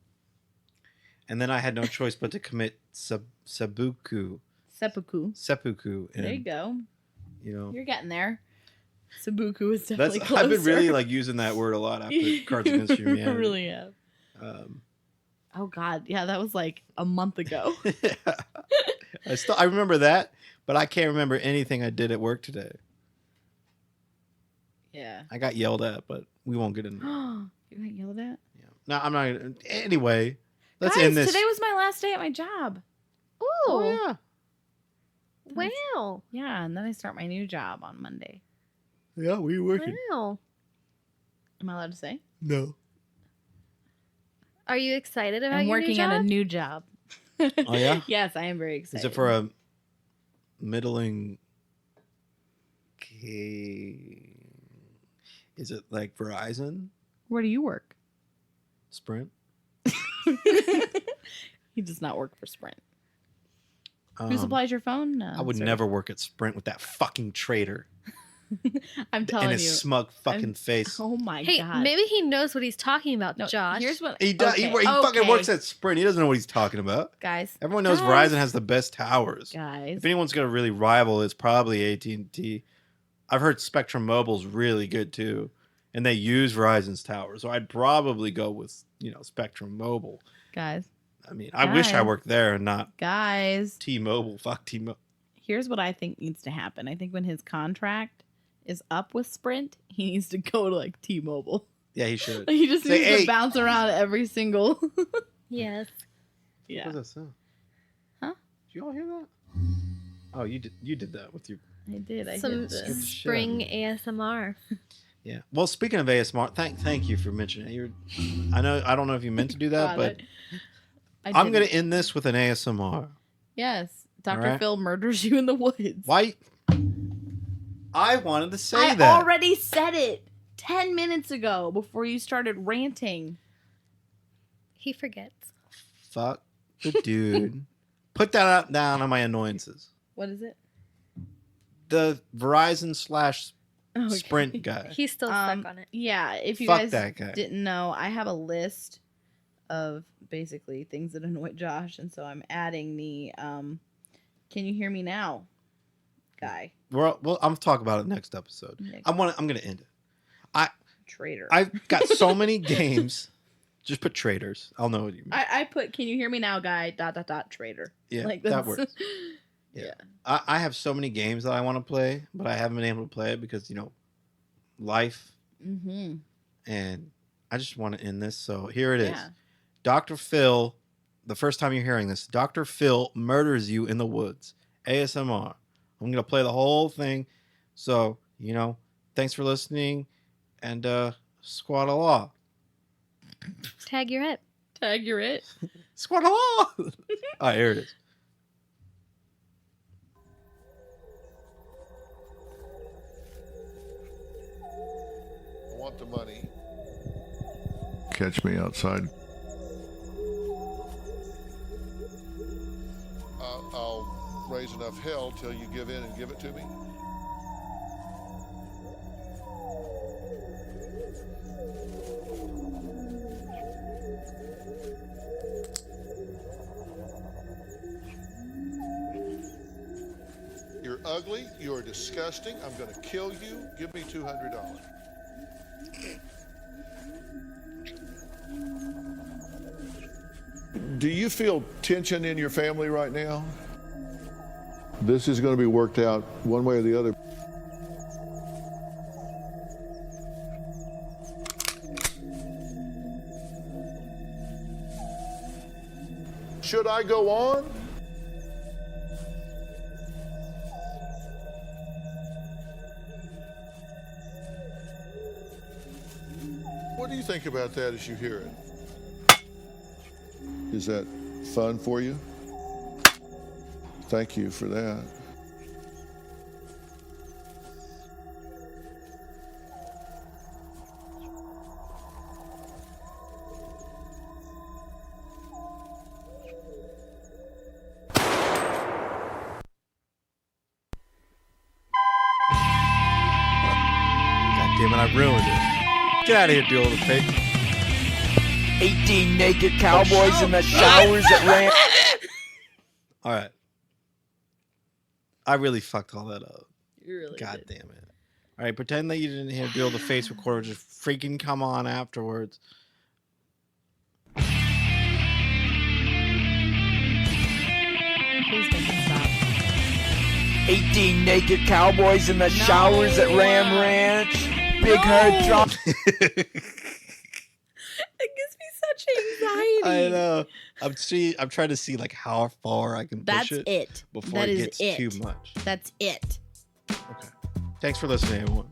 And then I had no choice but to commit seppuku. Seppuku. And, There you go. You know, You're getting there. Seppuku is definitely closer. I've been really like using that word a lot after Cards Against Humanity. You really have. Oh God, yeah, that was like a month ago. I remember that, but I can't remember anything I did at work today. Yeah. I got yelled at, but we won't get into it. You got yelled at? Yeah. No, I'm not gonna. Anyway, let's Guys, end this. Today was my last day at my job. Ooh. Oh yeah. Wow. Yeah, and then I start my new job on Monday. Yeah, where you working? Wow. Am I allowed to say? No. Are you excited about I'm your working new job? at a new job. Oh yeah? Yes, I am very excited. Is it for a middling? Is it like Verizon? Where do you work? Sprint? He does not work for Sprint. Who Um, supplies your phone? No, I would sorry. never work at Sprint with that fucking traitor I'm telling and his you. smug fucking face. Oh my Hey, God. maybe he knows what he's talking about, No, Josh. Here's what He does. Okay, He fucking okay. works at Sprint. He doesn't know what he's talking about. Guys. Everyone knows Guys. Verizon has the best towers. Guys. If anyone's gonna really rival, it's probably AT&T. I've heard Spectrum Mobile's really good too, and they use Verizon's towers. So I'd probably go with Spectrum Mobile. Guys. I mean, I wish I Guys. worked there and not Guys. T-Mobile. Fuck T-Mobile. Here's what I think needs to happen. I think when his contract is up with Sprint, he needs to go to like T-Mobile. Yeah, he should. He just Say, needs "Hey." to bounce around every single. Yes. Yeah. What was that sound? Huh? Did you all hear that? Oh, you did that with your. I did. I Some did Skip this. the shit spring out ASMR. Yeah. Well, speaking of ASMR, thank you for mentioning it. I don't know if you meant to do that, God, but I I'm gonna didn't. end this with an ASMR. Yes. Dr. All right. Phil murders you in the woods. Why? I wanted to say I that. already said it 10 minutes ago before you started ranting. He forgets. Fuck the dude. Put that down on my annoyances. What is it? The Verizon / Okay. Sprint guy. He's still stuck on it. Yeah, if you Fuck guys that guy. didn't know, I have a list of basically things that annoy Josh, and so I'm adding the can you hear me now guy. Well, I'm talking about it next episode. Yeah. I'm gonna end it. Traitor. I've got so many games. Just put traders. I'll know what you mean. I put can you hear me now guy ... traitor. Yeah, Like that that's- works. Yeah. I have so many games that I want to play, but I haven't been able to play it because, life. Mm-hmm. And I just want to end this. So here it is. Yeah. Dr. Phil, the first time you're hearing this, Dr. Phil murders you in the woods. ASMR. I'm going to play the whole thing. So, thanks for listening. And squad a law. Tag your it. Tag you're it. Squad a law. All right, here it is. I want the money. Catch me outside. I'll raise enough hell till you give in and give it to me. You're ugly. You're disgusting. I'm going to kill you. Give me $200. Do you feel tension in your family right now? This is going to be worked out one way or the other. Should I go on? What do you think about that as you hear it? Is that fun for you? Thank you for that. God damn it, I ruined it. Get out of here, do all the fake. 18 naked cowboys in the showers that ran. All right. I really fucked all that up. You really God did. damn it. All right, pretend that you didn't hear Bill the face recorder. Just freaking come on afterwards. Please make it stop. 18 naked cowboys in the showers at Ram Ranch. Big head drop. It gives me such anxiety. I know. I'm trying to see like how far I can push That's it. before That it is gets it. too much. That's it. Okay. Thanks for listening, everyone.